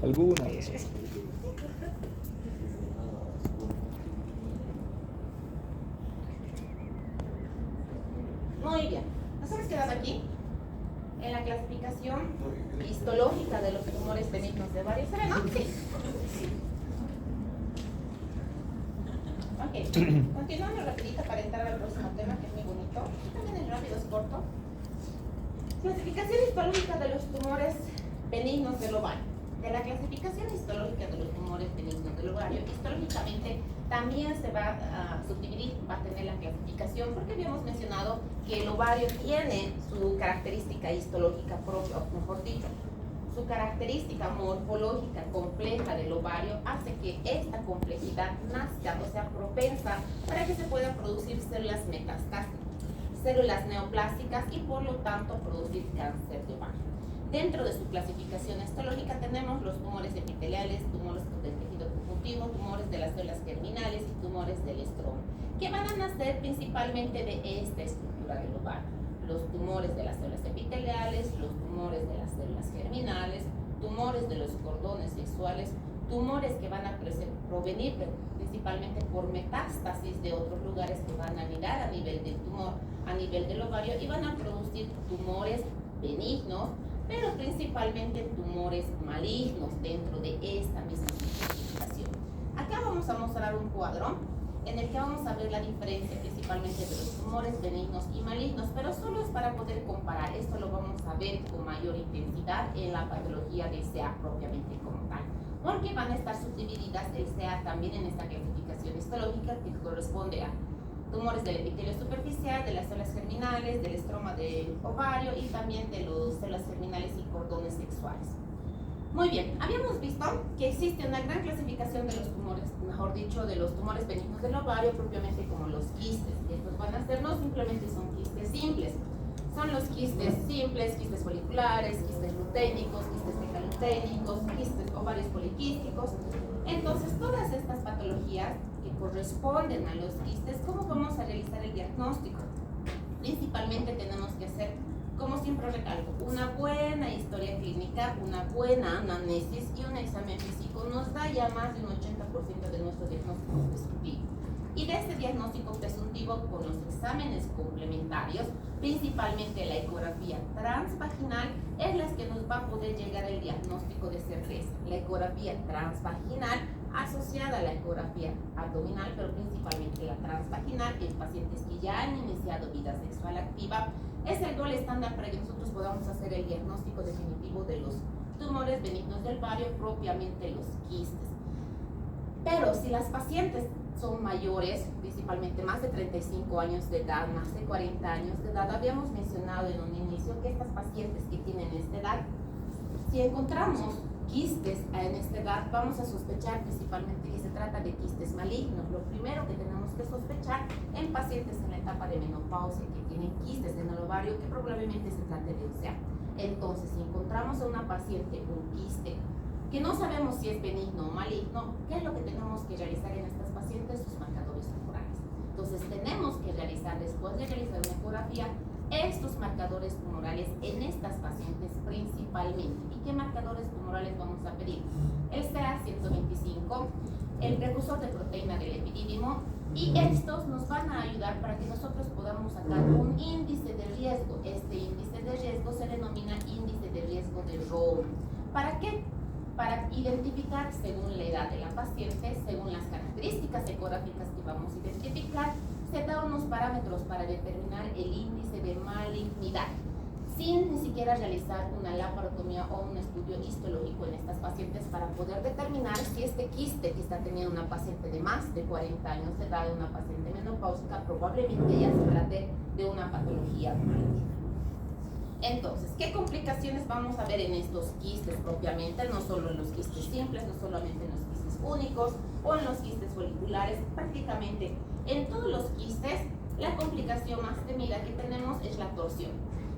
Alguna vez. Muy bien, nos hemos quedado aquí en la clasificación histológica de los tumores benignos de ovario. ¿Se ve, no? Sí. Ok, continuando rapidito para entrar al próximo tema, que es muy bonito. También el rápido es corto. Clasificación histológica de los tumores benignos del ovario. De la clasificación histológica de los tumores benignos del ovario, histológicamente también se va a subdividir, va a tener la clasificación, porque habíamos mencionado que el ovario tiene su característica histológica propia, o mejor dicho, su característica morfológica compleja del ovario hace que esta complejidad nazca, o sea, propensa para que se puedan producir células metastásicas, células neoplásicas y por lo tanto producir cáncer de ovario. Dentro de su clasificación histológica tenemos los tumores epiteliales, tumores del tejido conjuntivo, tumores de las células germinales y tumores del estroma, que van a nacer principalmente de esta estructura del ovario. Los tumores de las células epiteliales, los tumores de las células germinales, tumores de los cordones sexuales, tumores que van a provenir principalmente por metástasis de otros lugares que van a anidar a nivel del tumor, a nivel del ovario, y van a producir tumores benignos, pero principalmente tumores malignos dentro de esta misma clasificación. Acá vamos a mostrar un cuadro en el que vamos a ver la diferencia principalmente de los tumores benignos y malignos, pero solo es para poder comparar. Esto lo vamos a ver con mayor intensidad en la patología del CA propiamente como tal, porque van a estar subdivididas el CA también en esta clasificación histológica que corresponde a tumores del epitelio superficial, de las células germinales, del estroma del ovario y también de las células germinales y cordones sexuales. Muy bien, habíamos visto que existe una gran clasificación de los tumores, mejor dicho, de los tumores benignos del ovario, propiamente como los quistes. Y estos van a ser, no simplemente son quistes simples, son los quistes simples, quistes foliculares, quistes luténicos, quistes megaluténicos, quistes ovarios poliquísticos. Entonces, todas estas patologías que corresponden a los quistes, ¿cómo vamos a realizar el diagnóstico? Principalmente tenemos que hacer, como siempre recalco, una buena historia clínica, una buena anamnesis y un examen físico nos da ya más de un 80% de nuestro diagnóstico presuntivo. Y de este diagnóstico presuntivo con los exámenes complementarios, principalmente la ecografía transvaginal, es la que nos va a poder llegar el diagnóstico de certeza. La ecografía transvaginal asociada a la ecografía abdominal, pero principalmente la transvaginal en pacientes que ya han iniciado vida sexual activa, es el gol estándar para que nosotros podamos hacer el diagnóstico definitivo de los tumores benignos del ovario, propiamente los quistes. Pero si las pacientes son mayores, principalmente más de 35 años de edad, más de 40 años de edad, habíamos mencionado en un inicio que estas pacientes que tienen esta edad, si encontramos quistes en esta edad, vamos a sospechar principalmente que se trata de quistes malignos. Lo primero que tenemos que sospechar en pacientes en la etapa de menopausia que tienen quistes en el ovario, que probablemente se trate de UCA. Entonces, si encontramos a una paciente un quiste que no sabemos si es benigno o maligno, ¿qué es lo que tenemos que realizar en estas pacientes? Sus marcadores tumorales. Entonces, tenemos que realizar, después de realizar una ecografía, estos marcadores tumorales en estas pacientes principalmente. ¿Y qué marcadores tumorales vamos a pedir? El CA125, el precursor de proteína del epidídimo, y estos nos van a ayudar para que nosotros podamos sacar un índice de riesgo. Este índice de riesgo se denomina índice de riesgo de Rowe. ¿Para qué? Para identificar según la edad de la paciente, según las características ecográficas que vamos a identificar, se da unos parámetros para determinar el índice de malignidad, sin ni siquiera realizar una laparotomía o un estudio histológico en estas pacientes para poder determinar si este quiste que está teniendo una paciente de más de 40 años de edad, una paciente menopáusica, probablemente ya se trate de una patología maligna. Entonces, ¿qué complicaciones vamos a ver en estos quistes propiamente? No solo en los quistes simples, no solamente en los quistes únicos o en los quistes foliculares, prácticamente en todos los quistes, la complicación más temida que tenemos es la torsión.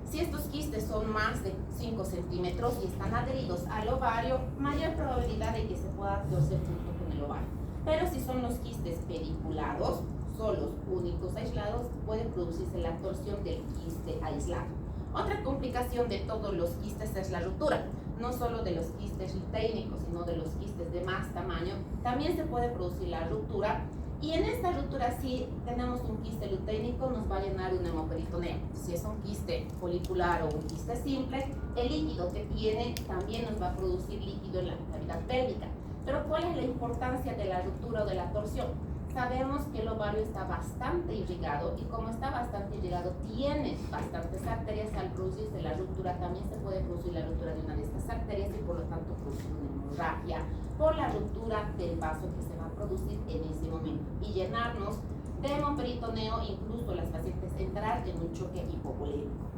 Si estos quistes son más de 5 centímetros y están adheridos al ovario, mayor probabilidad de que se pueda torcer junto con el ovario. Pero si son los quistes pediculados, solos, únicos, aislados, puede producirse la torsión del quiste aislado. Otra complicación de todos los quistes es la ruptura. no solo de los quistes luténicos, sino de los quistes de más tamaño, también se puede producir la ruptura. Y en esta ruptura, si tenemos un quiste luténico, nos va a llenar un hemoperitoneo. Si es un quiste folicular o un quiste simple, el líquido que tiene también nos va a producir líquido en la cavidad pélvica. Pero ¿cuál es la importancia de la ruptura o de la torsión? Sabemos que el ovario está bastante irrigado y como está bastante irrigado, tiene bastantes arterias. Al producirse la ruptura, también se puede producir la ruptura de una de estas arterias y por lo tanto producir una hemorragia por la ruptura del vaso que se va a producir en ese momento y llenarnos de hemoperitoneo, incluso las pacientes entrar en un choque hipovolémico.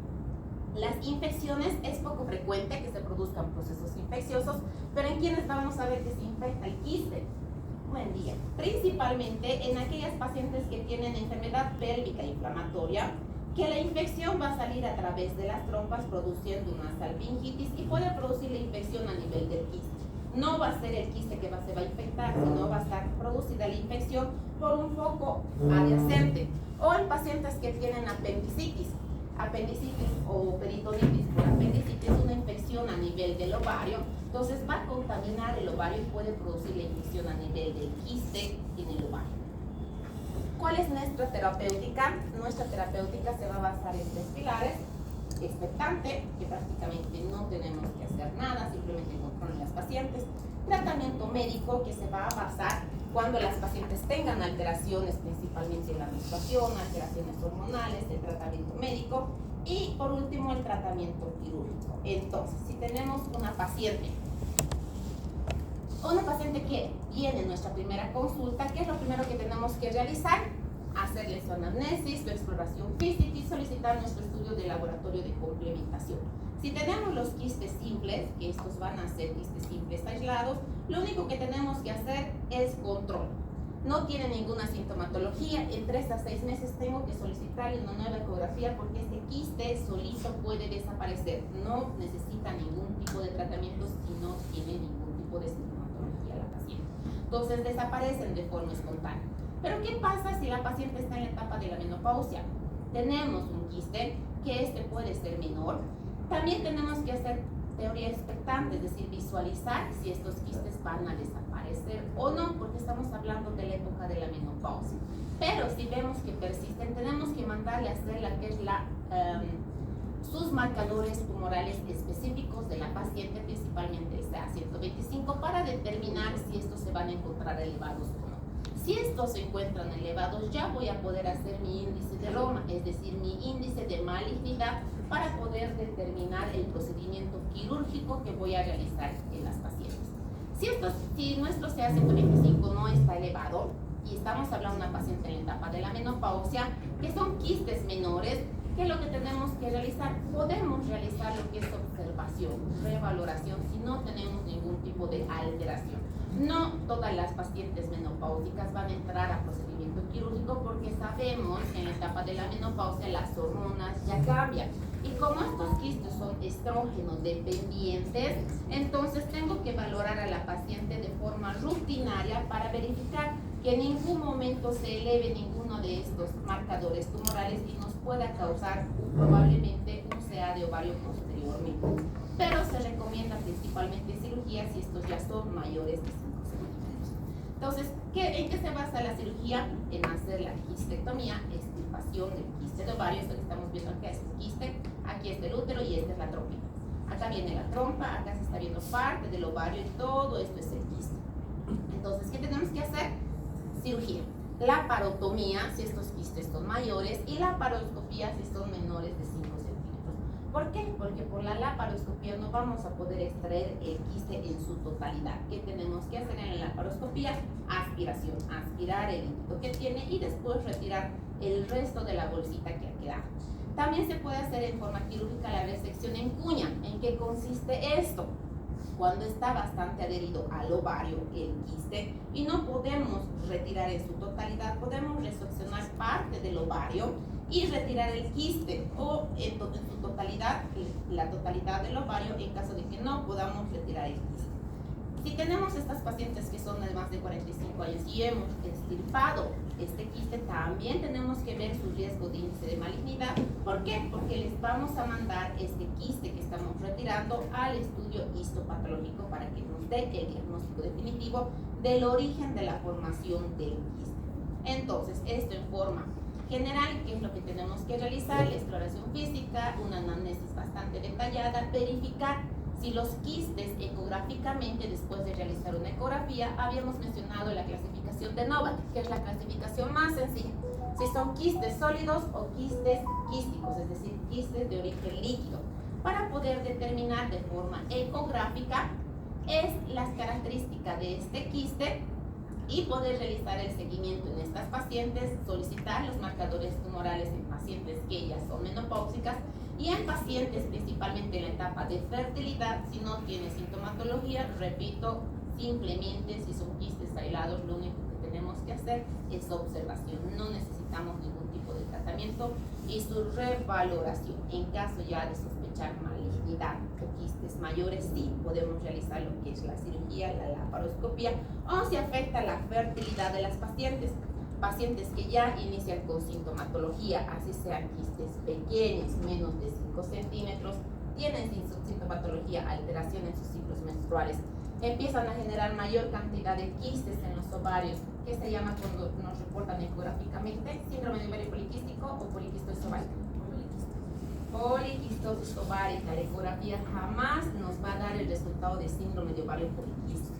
Las infecciones es poco frecuente que se produzcan procesos infecciosos, pero en quienes vamos a ver que se infecta el quiste. Buen día. Principalmente en aquellas pacientes que tienen enfermedad pélvica inflamatoria, que la infección va a salir a través de las trompas produciendo una salpingitis y puede producir la infección a nivel del quiste. No va a ser el quiste que se va a infectar, sino va a estar producida la infección por un foco adyacente. O en pacientes que tienen apendicitis o peritonitis por apendicitis, una infección a nivel del ovario, entonces va a contaminar el ovario y puede producir la infección a nivel del quiste en el ovario. ¿Cuál es nuestra terapéutica? Nuestra terapéutica se va a basar en 3 pilares. Expectante, que prácticamente no tenemos que hacer nada, simplemente controlar a las pacientes. Tratamiento médico, que se va a basar cuando las pacientes tengan alteraciones, principalmente en la menstruación, alteraciones hormonales, el tratamiento médico. Y por último, el tratamiento quirúrgico. Entonces, si tenemos una paciente que viene en nuestra primera consulta, ¿qué es lo primero que tenemos que realizar? Hacerle su anamnesis, su exploración física y solicitar nuestro estudio de laboratorio de complementación. Si tenemos los quistes simples, que estos van a ser quistes simples aislados, lo único que tenemos que hacer es control. No tiene ninguna sintomatología, en 3 a 6 meses tengo que solicitarle una nueva ecografía porque este quiste solito puede desaparecer. No necesita ningún tipo de tratamiento si no tiene ningún tipo de sintomatología la paciente. Entonces desaparecen de forma espontánea. Pero ¿qué pasa si la paciente está en la etapa de la menopausia? Tenemos un quiste, que este puede ser menor. También tenemos que hacer teoría expectante, es decir, visualizar si estos quistes van a desaparecer o no, porque estamos hablando de la época de la menopausia. Pero si vemos que persisten, tenemos que mandarle a hacer la que es sus marcadores tumorales específicos de la paciente, principalmente el CA125, para determinar si estos se van a encontrar elevados o no. Si estos se encuentran elevados, ya voy a poder hacer mi índice de Roma, es decir, mi índice de malignidad, para poder determinar el procedimiento quirúrgico que voy a realizar en las pacientes. Si nuestro CA125 no está elevado, y estamos hablando de una paciente en la etapa de la menopausia, que son quistes menores, ¿qué es lo que tenemos que realizar? Podemos realizar lo que es observación, revaloración, si no tenemos ningún tipo de alteración. No todas las pacientes menopáusicas van a entrar a procedimiento quirúrgico porque sabemos que en la etapa de la menopausia las hormonas ya cambian. Y como estos quistes son estrógeno dependientes, entonces tengo que valorar a la paciente de forma rutinaria para verificar que en ningún momento se eleve ninguno de estos marcadores tumorales y nos pueda causar probablemente un CA de ovario posteriormente. Pero se recomienda principalmente cirugía si estos ya son mayores de 5 centímetros. Entonces, ¿en qué se basa la cirugía? En hacer la quistectomía, extirpación del quiste de ovario. Esto que estamos viendo acá es el quiste, aquí está el útero y esta es la trompita. Acá viene la trompa, acá se está viendo parte del ovario y todo esto es el quiste. Entonces, ¿qué tenemos que hacer? Cirugía. Laparotomía si estos quistes son mayores y laparoscopía si son menores de 5 centímetros. ¿Por qué? Porque por la laparoscopía no vamos a poder extraer el quiste en su totalidad. ¿Qué tenemos que hacer en la laparoscopía? Aspiración, aspirar el líquido que tiene y después retirar el resto de la bolsita que ha quedado. También se puede hacer en forma quirúrgica la resección en cuña. ¿En qué consiste esto? Cuando está bastante adherido al ovario el quiste y no podemos retirar en su totalidad, podemos reseccionar parte del ovario y retirar el quiste o en su totalidad, la totalidad del ovario en caso de que no podamos retirar el quiste. Si tenemos estas pacientes que son de más de 45 años y hemos extirpado este quiste, también tenemos que ver su riesgo de índice de malignidad. ¿Por qué? Porque les vamos a mandar este quiste que estamos retirando al estudio histopatológico para que nos dé el diagnóstico definitivo del origen de la formación del quiste. Entonces, esto en forma general, ¿qué es lo que tenemos que realizar? La exploración física, una anamnesis bastante detallada, verificar si los quistes ecográficamente, después de realizar una ecografía, habíamos mencionado la clasificación de Novak, que es la clasificación más sencilla. Si son quistes sólidos o quistes quísticos, es decir, quistes de origen líquido, para poder determinar de forma ecográfica las características de este quiste y poder realizar el seguimiento en estas pacientes, solicitar los marcadores tumorales en pacientes que ya son menopáusicas y en pacientes principalmente en la etapa de fertilidad. Si no tiene sintomatología, repito, simplemente si son quistes aislados, lo único que tenemos que hacer es observación, no necesitamos ningún tipo de tratamiento y su revaloración. En caso ya de sospechar malignidad o quistes mayores, sí podemos realizar lo que es la cirugía, la laparoscopia, o si afecta la fertilidad de las pacientes que ya inician con sintomatología, así sean quistes pequeños, menos de 5 centímetros, tienen sintomatología, alteración en sus ciclos menstruales, empiezan a generar mayor cantidad de quistes en los ovarios, que se llama cuando nos reportan ecográficamente síndrome de ovario poliquístico o poliquistosis ovárica. Poliquistosis ovárica, la ecografía jamás nos va a dar el resultado de síndrome de ovario poliquístico.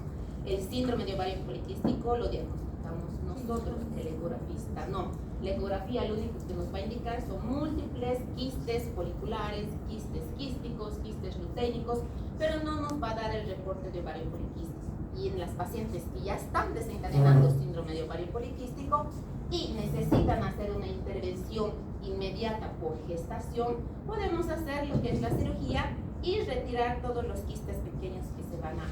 El síndrome de ovario poliquístico lo diagnosticamos nosotros, el ecografista no. La ecografía lo único que nos va a indicar son múltiples quistes foliculares, quistes quísticos, quistes luténicos, pero no nos va a dar el reporte de ovario poliquístico. Y en las pacientes que ya están desencadenando síndrome de ovario poliquístico y necesitan hacer una intervención inmediata por gestación, podemos hacer lo que es la cirugía y retirar todos los quistes pequeños que se van a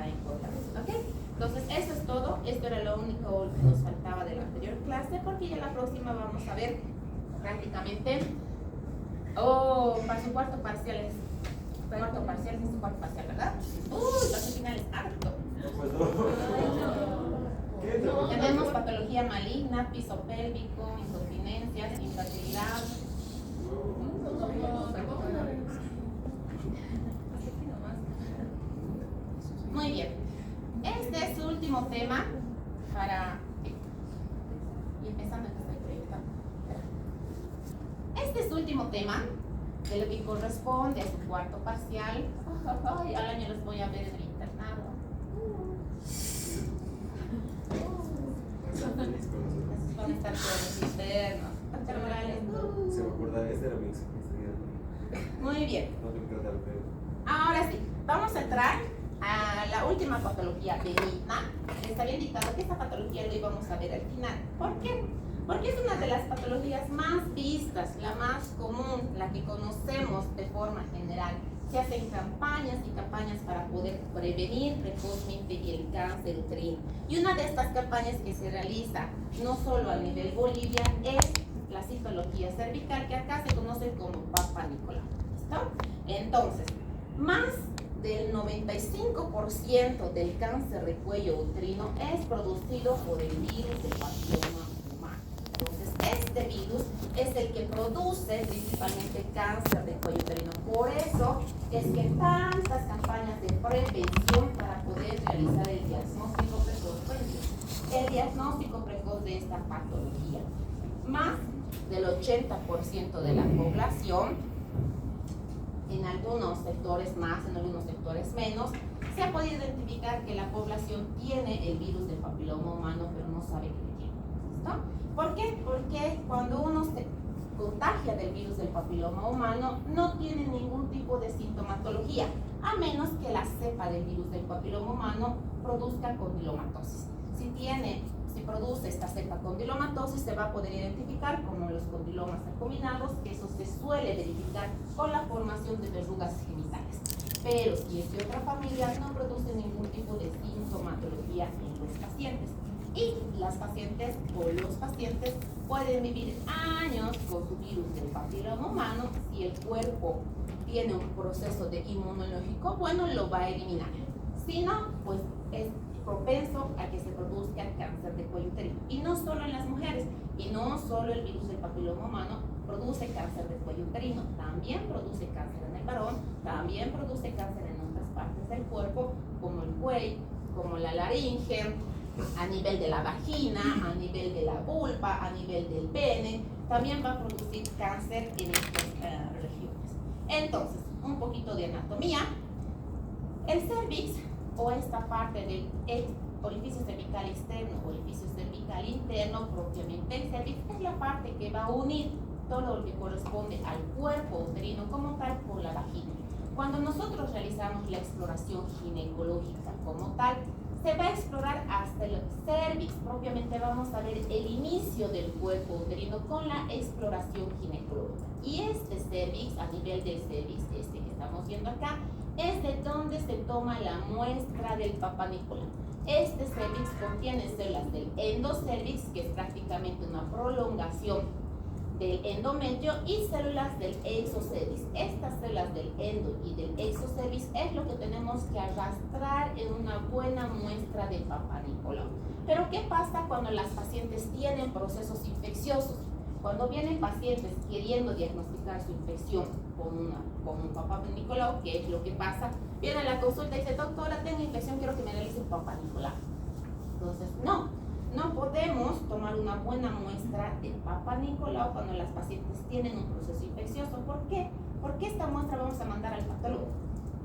encontrar. ¿Okay? Entonces, eso es todo. Esto era lo único que nos faltaba de la anterior clase, porque ya la próxima vamos a ver prácticamente para su cuarto parcial es cuarto parcial, ¿verdad? Los finales harto. Tenemos patología maligna, piso pélvico, incontinencias, infertilidad. Muy bien. Este es su último tema para... Y empezando que estoy proyectando. Este es su último tema de lo que corresponde a su cuarto parcial. Ay, al año los voy a ver en el internado. Van a estar todos internos, terminales. Se me acuerda, ese era mi experiencia. Muy bien. No me encanta el pelo. Ahora sí, vamos a entrar a la última patología benigna. Les había indicado que esta patología lo íbamos a ver al final. ¿Por qué? Porque es una de las patologías más vistas, la más común, la que conocemos de forma general. Se hacen campañas y campañas para poder prevenir precozmente el cáncer uterino. Y una de estas campañas que se realiza no solo a nivel Bolivia es la citología cervical, que acá se conoce como Papa Nicolau. ¿Listo? Entonces, más del 95% del cáncer de cuello uterino es producido por el virus del papiloma humano. Entonces, este virus es el que produce principalmente cáncer de cuello uterino. Por eso es que tantas campañas de prevención para poder realizar el diagnóstico precoz. El diagnóstico precoz de esta patología. Más del 80% de la población, en algunos sectores más, en algunos sectores menos, se ha podido identificar que la población tiene el virus del papiloma humano, pero no sabe que tiene. ¿Listo? ¿Por qué? Porque cuando uno se contagia del virus del papiloma humano, no tiene ningún tipo de sintomatología, a menos que la cepa del virus del papiloma humano produzca condilomatosis. Si produce esta cepa condilomatosis, se va a poder identificar como los condilomas acuminados, que eso se suele verificar con la formación de verrugas genitales. Pero si es de otra familia, no produce ningún tipo de sintomatología en los pacientes. Y las pacientes o los pacientes pueden vivir años con su virus del papiloma humano. Si el cuerpo tiene un proceso de inmunológico bueno, lo va a eliminar. Si no, pues es propenso a que se produzca cáncer de cuello uterino. Y no solo en las mujeres, y no solo el virus del papiloma humano produce cáncer de cuello uterino, también produce cáncer en el varón, también produce cáncer en otras partes del cuerpo, como el cuello, como la laringe, a nivel de la vagina, a nivel de la vulva, a nivel del pene, también va a producir cáncer en estas regiones. Entonces, un poquito de anatomía. El cervix, o esta parte del orificio cervical externo o orificio cervical interno, propiamente el cervix, es la parte que va a unir todo lo que corresponde al cuerpo uterino como tal por la vagina. Cuando nosotros realizamos la exploración ginecológica como tal, se va a explorar hasta el cervix, propiamente vamos a ver el inicio del cuerpo uterino con la exploración ginecológica. Y este cervix, a nivel del cervix, este que estamos viendo acá, es de donde se toma la muestra del Papá Nicolau. Este cervix contiene células del endocervix, que es prácticamente una prolongación del endometrio, y células del exocervix. Estas células del endo y del exocervix es lo que tenemos que arrastrar en una buena muestra de Papá Nicolau. Pero ¿qué pasa cuando las pacientes tienen procesos infecciosos? Cuando vienen pacientes queriendo diagnosticar su infección con un Papá Nicolau, ¿qué es lo que pasa? Viene a la consulta y dice: doctora, tengo infección, quiero que me realice un Papá Nicolau. Entonces, no podemos tomar una buena muestra de Papá Nicolau cuando las pacientes tienen un proceso infeccioso. ¿Por qué? Porque esta muestra vamos a mandar al patólogo.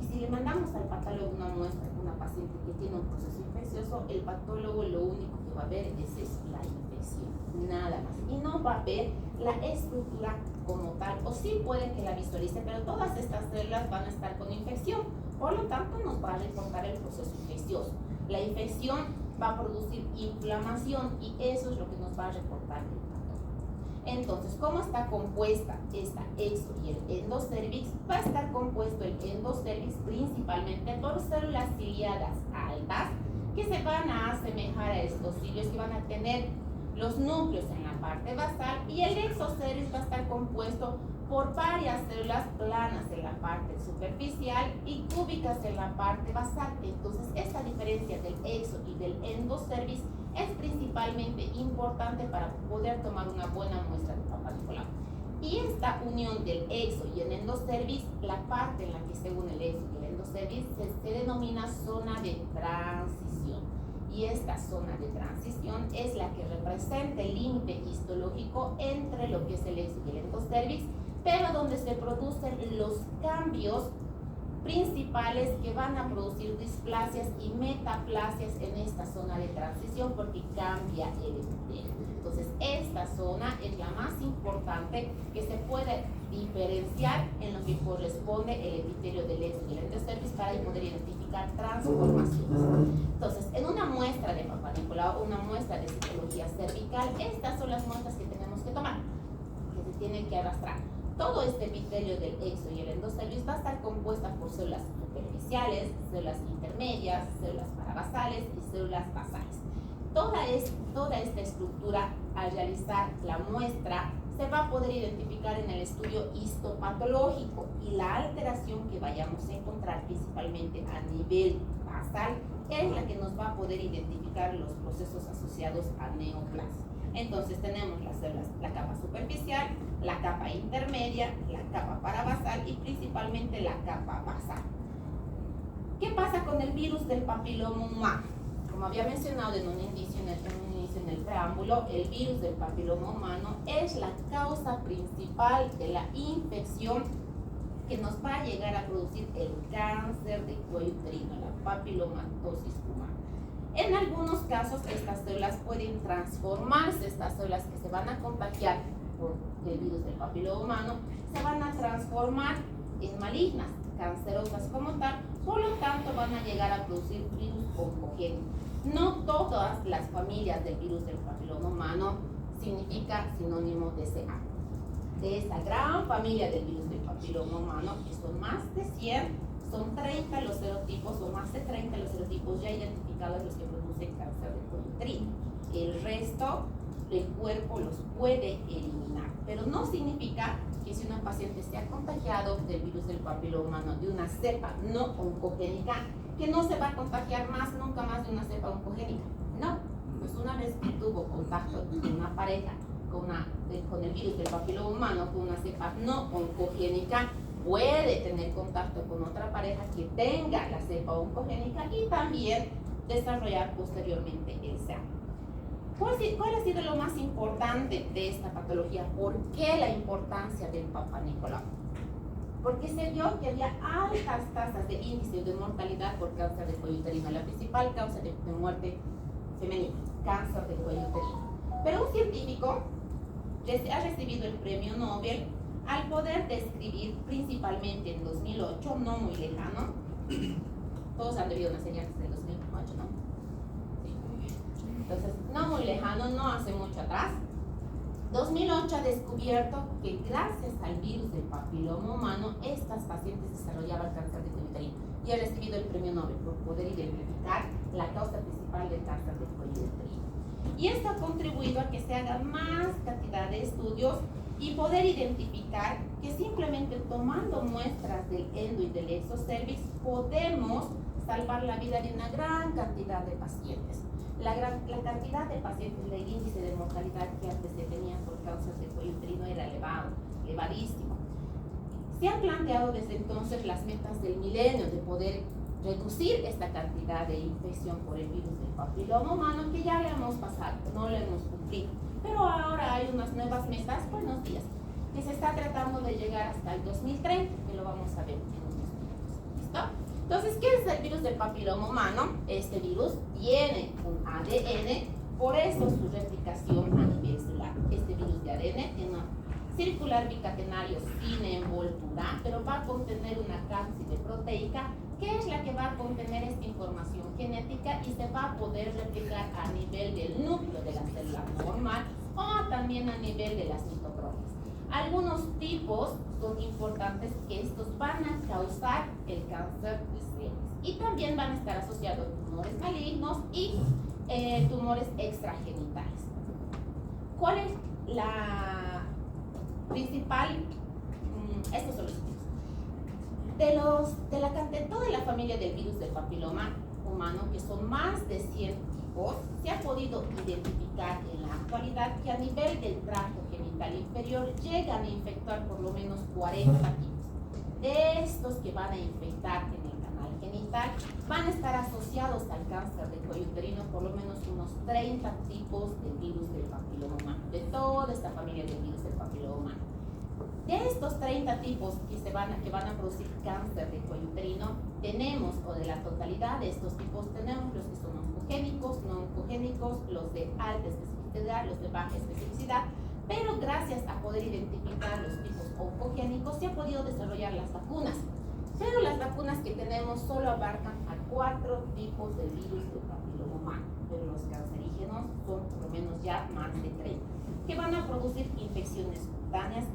Y si le mandamos al patólogo una muestra de una paciente que tiene un proceso infeccioso, el patólogo lo único que va a ver es eso, la infección, nada más. Y no va a ver la estructura como tal, o sí puede que la visualice, pero todas estas células van a estar con infección. Por lo tanto, nos va a reportar el proceso infeccioso. La infección va a producir inflamación y eso es lo que nos va a reportar el patólogo. Entonces, ¿cómo está compuesta esta exo y el endocervix? Va a estar compuesto el endocervix principalmente por células ciliadas altas que se van a asemejar a estos cilios, que van a tener los núcleos en la parte basal, y el exocervix va a estar compuesto por varias células planas en la parte superficial y cúbicas en la parte basal. Entonces, esta diferencia del exo y del endocervix es principalmente importante para poder tomar una buena muestra de Papá Nicolau. Y esta unión del exo y el endocervix, la parte en la que se une el exo y el endocervix, se denomina zona de transición. Y esta zona de transición es la que representa el límite histológico entre lo que es el exo y el endocervix, pero donde se producen los cambios principales que van a producir displasias y metaplasias en esta zona de transición, porque cambia el epitelio. Entonces, esta zona es la más importante que se puede diferenciar en lo que corresponde el epitelio del exo y el endocervix para poder identificar transformaciones. Entonces, en una muestra de Papá Nicolau, una muestra de citología cervical, estas son las muestras que tenemos que tomar, que se tienen que arrastrar. Todo este epitelio del exo y el endocervix va a estar compuesta por células superficiales, células intermedias, células parabasales y células basales. Toda esta estructura, al realizar la muestra, se va a poder identificar en el estudio histopatológico, y la alteración que vayamos a encontrar principalmente a nivel basal es la que nos va a poder identificar los procesos asociados a neoplasia. Entonces tenemos las células, la capa superficial, la capa intermedia, la capa parabasal y principalmente la capa basal. ¿Qué pasa con el virus del papiloma humano? Como había mencionado en un inicio en el preámbulo, el virus del papiloma humano es la causa principal de la infección que nos va a llegar a producir el cáncer de cuello uterino, la papilomatosis humana. En algunos casos, estas células pueden transformarse, estas células que se van a contagiar por el virus del papiloma humano, se van a transformar en malignas, cancerosas como tal, por lo tanto van a llegar a producir virus oncogénico. No todas las familias del virus del papiloma humano significa sinónimo de CA. De esta gran familia del virus del papiloma humano, que son más de 100, son 30 los serotipos, o más de 30 los serotipos ya identificados los que producen cáncer de cuello uterino. El resto del cuerpo los puede eliminar, pero no significa que si una paciente se ha contagiado del virus del papiloma humano de una cepa no oncogénica, que no se va a contagiar más, nunca más de una cepa oncogénica. No, pues una vez que tuvo contacto de una pareja con el virus del papiloma humano, con una cepa no oncogénica, puede tener contacto con otra pareja que tenga la cepa oncogénica y también desarrollar posteriormente el SARS. ¿Cuál ha sido lo más importante de esta patología? ¿Por qué la importancia del Papa Nicolau? Porque se vio que había altas tasas de índice de mortalidad por cáncer de cuello uterino, la principal causa de muerte femenina, cáncer de cuello uterino. Pero un científico ha recibido el premio Nobel al poder describir, principalmente en 2008, no muy lejano, todos han debido nacer ya desde el 2008, ¿no? Sí. Entonces, no muy lejano, no hace mucho atrás, 2008 ha descubierto que gracias al virus del papiloma humano, estas pacientes desarrollaban cáncer de cuello uterino y ha recibido el premio Nobel por poder identificar la causa principal del cáncer de cuello uterino. Y esto ha contribuido a que se haga más cantidad de estudios y poder identificar que simplemente tomando muestras del endo y del exocervix podemos salvar la vida de una gran cantidad de pacientes. La cantidad de pacientes, el índice de mortalidad que antes se tenía por cáncer de cuello uterino era elevadísimo. Se han planteado desde entonces las metas del milenio de poder reducir esta cantidad de infección por el virus del papiloma humano que ya le hemos pasado, no lo hemos cumplido. Pero ahora hay unas nuevas metas, buenos días, que se está tratando de llegar hasta el 2030, que lo vamos a ver en unos minutos. ¿Listo? Entonces, ¿qué es el virus del papiloma humano? Este virus tiene un ADN, por eso su replicación a nivel celular. Este virus de ADN tiene una circular bicatenario sin envoltura, pero va a contener una cápside proteica que es la que va a contener esta información genética y se va a poder replicar a nivel del núcleo de la célula normal o también a nivel de las mitocondrias. Algunos tipos son importantes que estos van a causar el cáncer de senos y también van a estar asociados a tumores malignos y tumores extragenitales. ¿Cuál es la principal? Estos son los tipos. De toda la familia del virus del papiloma humano, que son más de 100 tipos, se ha podido identificar en la actualidad que a nivel del tracto genital inferior llegan a infectar por lo menos 40 tipos. De estos que van a infectar en el canal genital, van a estar asociados al cáncer de cuello uterino por lo menos unos 30 tipos de virus del papiloma humano, de toda esta familia del virus del papiloma humano. De estos 30 tipos que van a producir cáncer de cuello uterino, tenemos, o de la totalidad de estos tipos, tenemos los que son oncogénicos, no oncogénicos, los de alta especificidad, los de baja especificidad, pero gracias a poder identificar los tipos oncogénicos se han podido desarrollar las vacunas. Pero las vacunas que tenemos solo abarcan a 4 tipos de virus del papiloma humano, pero los cancerígenos son por lo menos ya más de 30, que van a producir infecciones cutáneas,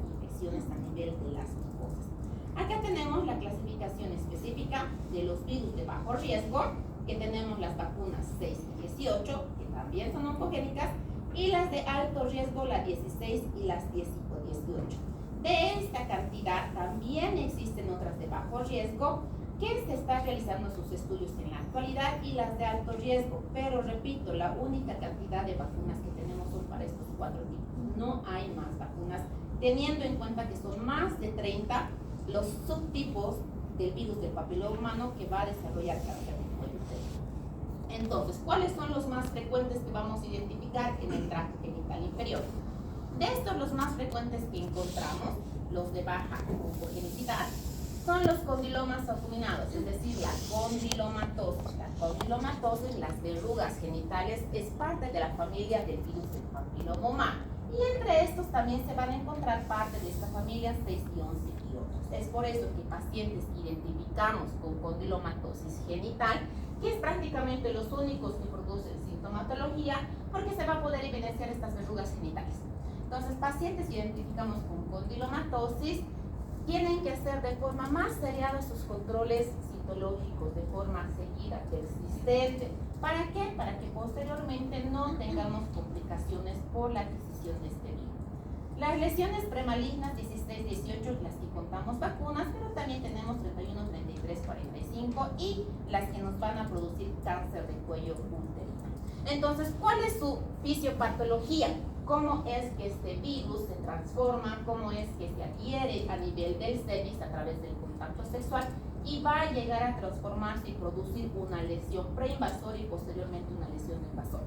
a nivel de las mucosas. Acá tenemos la clasificación específica de los virus de bajo riesgo, que tenemos las vacunas 6 y 18, que también son oncogénicas, y las de alto riesgo, la 16 y las 10 o 18. De esta cantidad también existen otras de bajo riesgo, que se están realizando sus estudios en la actualidad, y las de alto riesgo, pero repito, la única cantidad de vacunas que tenemos son para estos 4 tipos. No hay más vacunas, teniendo en cuenta que son más de 30 los subtipos del virus del papiloma humano que va a desarrollar cáncer de cuello uterino. Entonces, ¿cuáles son los más frecuentes que vamos a identificar en el tracto genital inferior? De estos, los más frecuentes que encontramos, los de baja oncogenicidad, son los condilomas acuminados, es decir, la condilomatosis. La condilomatosis, las verrugas genitales, es parte de la familia del virus del papiloma humano. Y entre estos también se van a encontrar parte de esta familia 6 y 11 y otros. Es por eso que pacientes que identificamos con condilomatosis genital, que es prácticamente los únicos que producen sintomatología, porque se va a poder evidenciar estas verrugas genitales. Entonces, pacientes que identificamos con condilomatosis tienen que hacer de forma más seriada sus controles citológicos, de forma seguida, persistente. ¿Para qué? Para que posteriormente no tengamos complicaciones por la adquisición de este virus. Las lesiones premalignas 16, 18, las que contamos vacunas, pero también tenemos 31, 33, 45 y las que nos van a producir cáncer de cuello uterino. Entonces, ¿cuál es su fisiopatología? ¿Cómo es que este virus se transforma? ¿Cómo es que se adhiere a nivel del cervix a través del contacto sexual? Y va a llegar a transformarse y producir una lesión preinvasora y posteriormente una lesión invasora.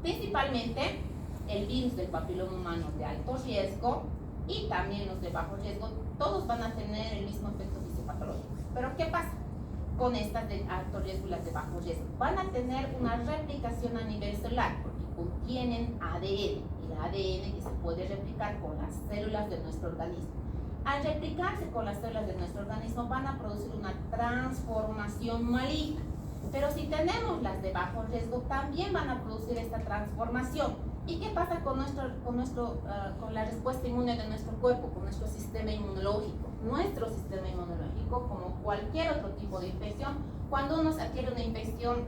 Principalmente el virus del papiloma humano de alto riesgo y también los de bajo riesgo, todos van a tener el mismo efecto fisiopatológico. Pero ¿qué pasa con estas de alto riesgo y las de bajo riesgo? Van a tener una replicación a nivel celular porque contienen ADN, el ADN que se puede replicar con las células de nuestro organismo. Al replicarse con las células de nuestro organismo van a producir una transformación maligna. Pero si tenemos las de bajo riesgo, también van a producir esta transformación. ¿Y qué pasa con la respuesta inmune de nuestro cuerpo, con nuestro sistema inmunológico? Nuestro sistema inmunológico, como cualquier otro tipo de infección, cuando uno se adquiere una infección,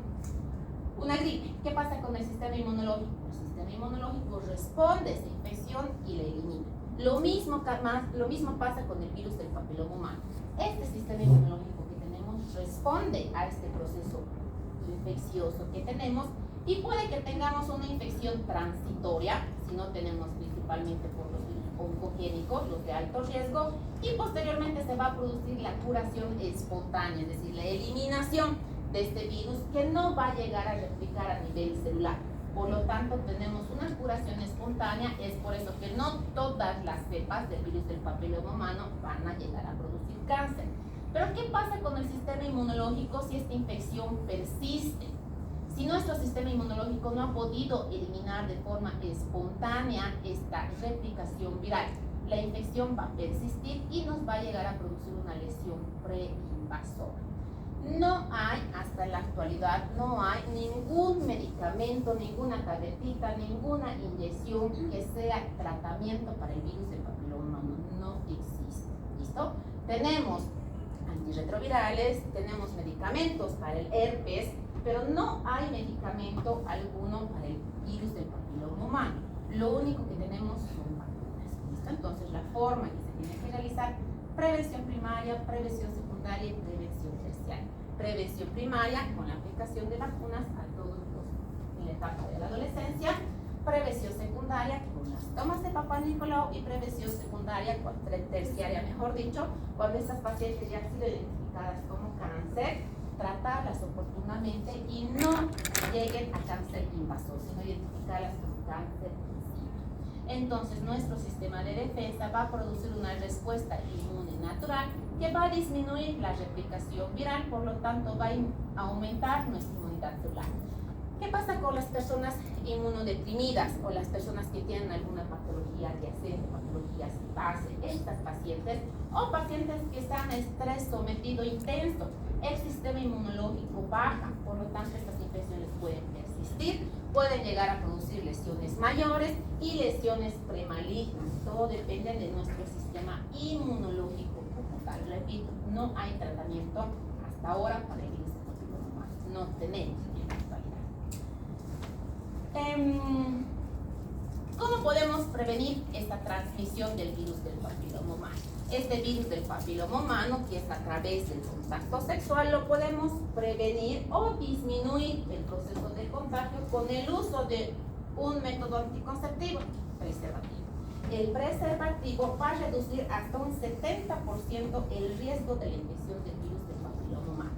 una gripe, ¿qué pasa con el sistema inmunológico? El sistema inmunológico responde a esa infección y la elimina. Lo mismo pasa con el virus del papiloma humano. Este sistema inmunológico que tenemos responde a este proceso infeccioso que tenemos y puede que tengamos una infección transitoria, si no tenemos principalmente por los virus oncogénicos, los de alto riesgo, y posteriormente se va a producir la curación espontánea, es decir, la eliminación de este virus que no va a llegar a replicar a nivel celular. Por lo tanto, tenemos una curación espontánea, es por eso que no todas las cepas del virus del papiloma humano van a llegar a producir cáncer. Pero ¿qué pasa con el sistema inmunológico si esta infección persiste? Si nuestro sistema inmunológico no ha podido eliminar de forma espontánea esta replicación viral, la infección va a persistir y nos va a llegar a producir una lesión preinvasora. No hay, hasta la actualidad, no hay ningún medicamento, ninguna tabletita, ninguna inyección que sea tratamiento para el virus del papiloma humano. No existe. ¿Listo? Tenemos antirretrovirales, tenemos medicamentos para el herpes, pero no hay medicamento alguno para el virus del papiloma humano. Lo único que tenemos son vacunas. ¿Listo? Entonces, la forma que se tiene que realizar: prevención primaria, prevención secundaria y prevención terciaria. Prevención primaria con la aplicación de vacunas a todos en la etapa de la adolescencia. Prevención secundaria con las tomas de Papá Nicolau y prevención secundaria, terciaria mejor dicho, cuando estas pacientes ya han sido identificadas como cáncer, tratarlas oportunamente y no lleguen a cáncer invasor, sino identificarlas como cáncer invasivo. Entonces nuestro sistema de defensa va a producir una respuesta inmune natural que va a disminuir la replicación viral, por lo tanto va a aumentar nuestra inmunidad celular. ¿Qué pasa con las personas inmunodeprimidas o las personas que tienen alguna patología adyacente, patologías base? Estas pacientes o pacientes que están a estrés sometido intenso, el sistema inmunológico baja, por lo tanto estas infecciones pueden persistir, pueden llegar a producir lesiones mayores y lesiones premalignas. Todo depende de nuestro sistema inmunológico como tal. Repito, no hay tratamiento hasta ahora para el virus del papiloma humano. No tenemos en la actualidad. ¿Cómo podemos prevenir esta transmisión del virus del papiloma humano? Este virus del papiloma humano, que es a través del contacto sexual, lo podemos prevenir o disminuir el proceso de contagio con el uso de un método anticonceptivo, preservativo. El preservativo va a reducir hasta un 70% el riesgo de la infección del virus del papiloma humano.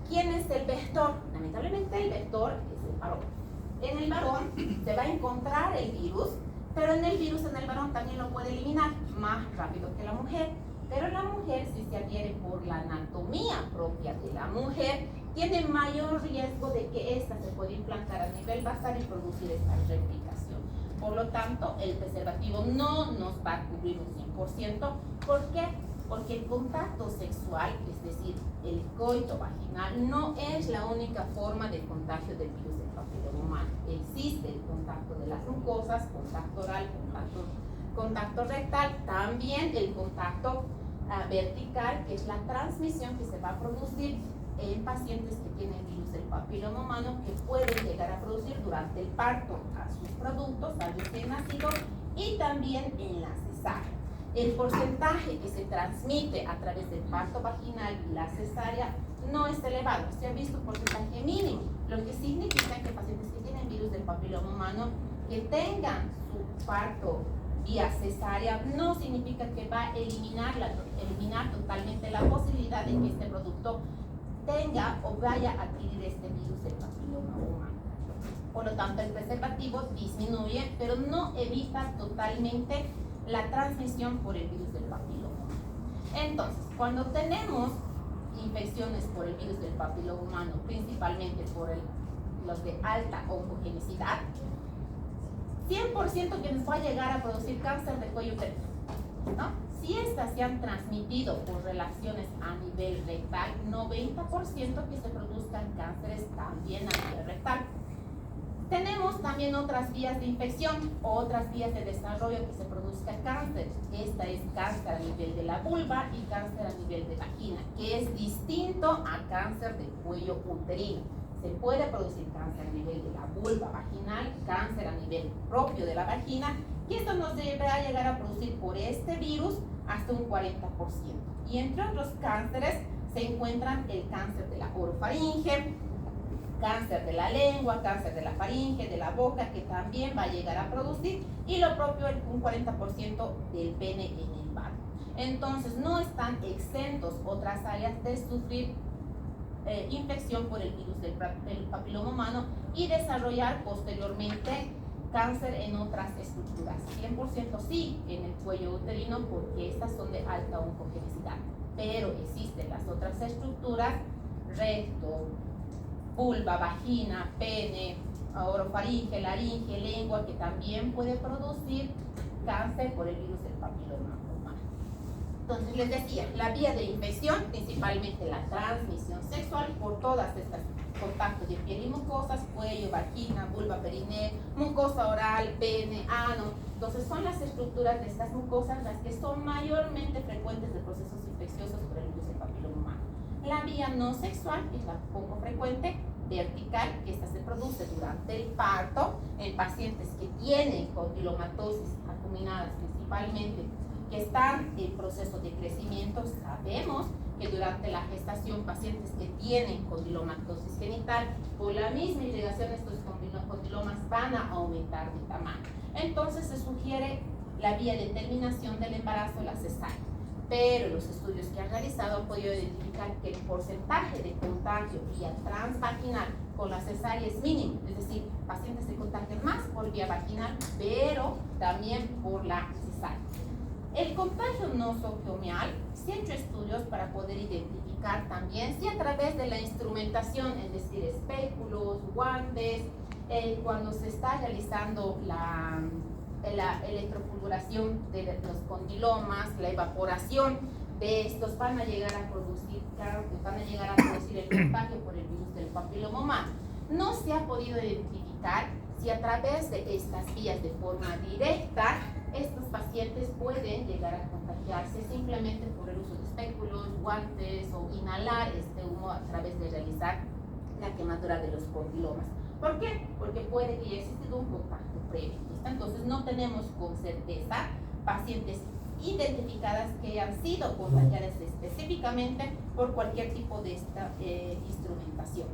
¿Quién es el vector? Lamentablemente el vector es el varón. En el varón se va a encontrar el virus, pero en el virus en el varón también lo puede eliminar más rápido que la mujer. Pero la mujer, si se adhiere por la anatomía propia de la mujer, tiene mayor riesgo de que ésta se pueda implantar a nivel basal y producir esta replicación. Por lo tanto, el preservativo no nos va a cubrir un 100%. ¿Por qué? Porque el contacto sexual, es decir, el coito vaginal, no es la única forma de contagio del virus del papiloma humano. Existe el contacto de las mucosas, contacto oral, contacto rectal, también el contacto vertical, que es la transmisión que se va a producir en pacientes que tienen virus del papiloma humano que pueden llegar a producir durante el parto a sus productos, al recién nacido, y también en la cesárea. El porcentaje que se transmite a través del parto vaginal y la cesárea no es elevado, se ha visto un porcentaje mínimo, lo que significa que pacientes que tienen virus del papiloma humano que tengan su parto vía cesárea no significa que va a eliminar totalmente la posibilidad de que este producto tenga o vaya a adquirir este virus del papiloma humano. Por lo tanto, el preservativo disminuye, pero no evita totalmente la transmisión por el virus del papiloma humano. Entonces, cuando tenemos infecciones por el virus del papiloma humano, principalmente por los de alta oncogenicidad, 100% que nos va a llegar a producir cáncer de cuello uterino, ¿no? Si estas se han transmitido por relaciones a nivel rectal, 90% que se produzcan cánceres también a nivel rectal. Tenemos también otras vías de infección o otras vías de desarrollo que se produzca cáncer. Esta es cáncer a nivel de la vulva y cáncer a nivel de vagina, que es distinto a cáncer de cuello uterino. Se puede producir cáncer a nivel de la vulva vaginal, cáncer a nivel propio de la vagina, y esto nos debe a llegar a producir por este virus hasta un 40%. Y entre otros cánceres se encuentran el cáncer de la orofaringe, cáncer de la lengua, cáncer de la faringe, de la boca, que también va a llegar a producir, y lo propio un 40% del pene en el vano. Entonces no están exentos otras áreas de sufrir infección por el virus del papiloma humano y desarrollar posteriormente cáncer en otras estructuras. 100% sí en el cuello uterino, porque estas son de alta oncogenicidad, pero existen las otras estructuras, recto, vulva, vagina, pene, orofaringe, laringe, lengua, que también puede producir cáncer por el virus del papiloma humano. Entonces les decía, la vía de infección, principalmente la transmisión sexual por todas estas contactos de piel y mucosas, cuello, vagina, vulva, perineo, mucosa oral, pene, ano. Entonces son las estructuras de estas mucosas las que son mayormente frecuentes de procesos infecciosos por el virus del papiloma humano. La vía no sexual, que es la poco frecuente, vertical, que esta se produce durante el parto en pacientes que tienen condilomatosis acuminadas principalmente, que están en proceso de crecimiento. Sabemos que durante la gestación pacientes que tienen condilomatosis genital, por la misma irrigación estos condilomas van a aumentar de tamaño. Entonces se sugiere la vía de terminación del embarazo, la cesárea. Pero los estudios que han realizado han podido identificar que el porcentaje de contagio vía transvaginal con la cesárea es mínimo, es decir, pacientes se contagian más por vía vaginal, pero también por la cesárea. El contagio nosocomial, se han hecho estudios para poder identificar también si a través de la instrumentación, es decir, espéculos, guantes, cuando se está realizando la electrofulguración de los condilomas, la evaporación de estos van a llegar a producir el contagio por el virus del papiloma humano. No se ha podido identificar si a través de estas vías de forma directa estos pacientes pueden llegar a contagiarse simplemente por el uso de espéculos, guantes o inhalar este humo a través de realizar la quemadura de los condilomas. ¿Por qué? Porque puede que haya existido un contacto previo. Entonces no tenemos con certeza pacientes identificadas que hayan sido contagiadas específicamente por cualquier tipo de esta instrumentación.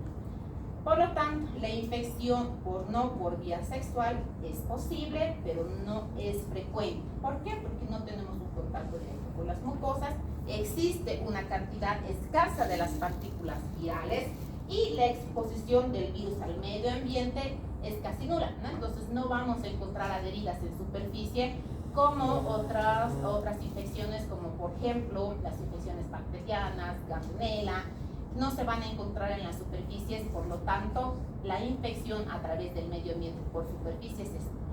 Por lo tanto, la infección por vía sexual es posible, pero no es frecuente. ¿Por qué? Porque no tenemos un contacto directo con las mucosas, existe una cantidad escasa de las partículas virales y la exposición del virus al medio ambiente es casi nula, ¿no? Entonces no vamos a encontrar adheridas en superficie como otras infecciones, como por ejemplo las infecciones bacterianas, Gardnerella, no se van a encontrar en las superficies, por lo tanto la infección a través del medio ambiente por superficies es nula.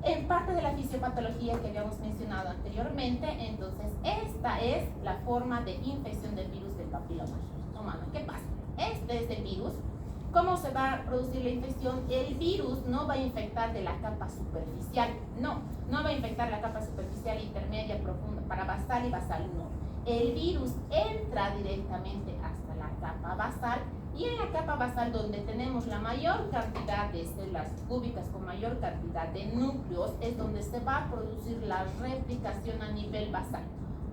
En parte de la fisiopatología que habíamos mencionado anteriormente, entonces esta es la forma de infección del virus del papiloma humano. ¿Qué pasa? Este es el virus. ¿Cómo se va a producir la infección? El virus no va a infectar de la capa superficial, no va a infectar la capa superficial, intermedia, profunda, para basal y basal, no. el virus entra directamente hasta la capa basal, y en la capa basal, donde tenemos la mayor cantidad de células cúbicas con mayor cantidad de núcleos, es donde se va a producir la replicación a nivel basal.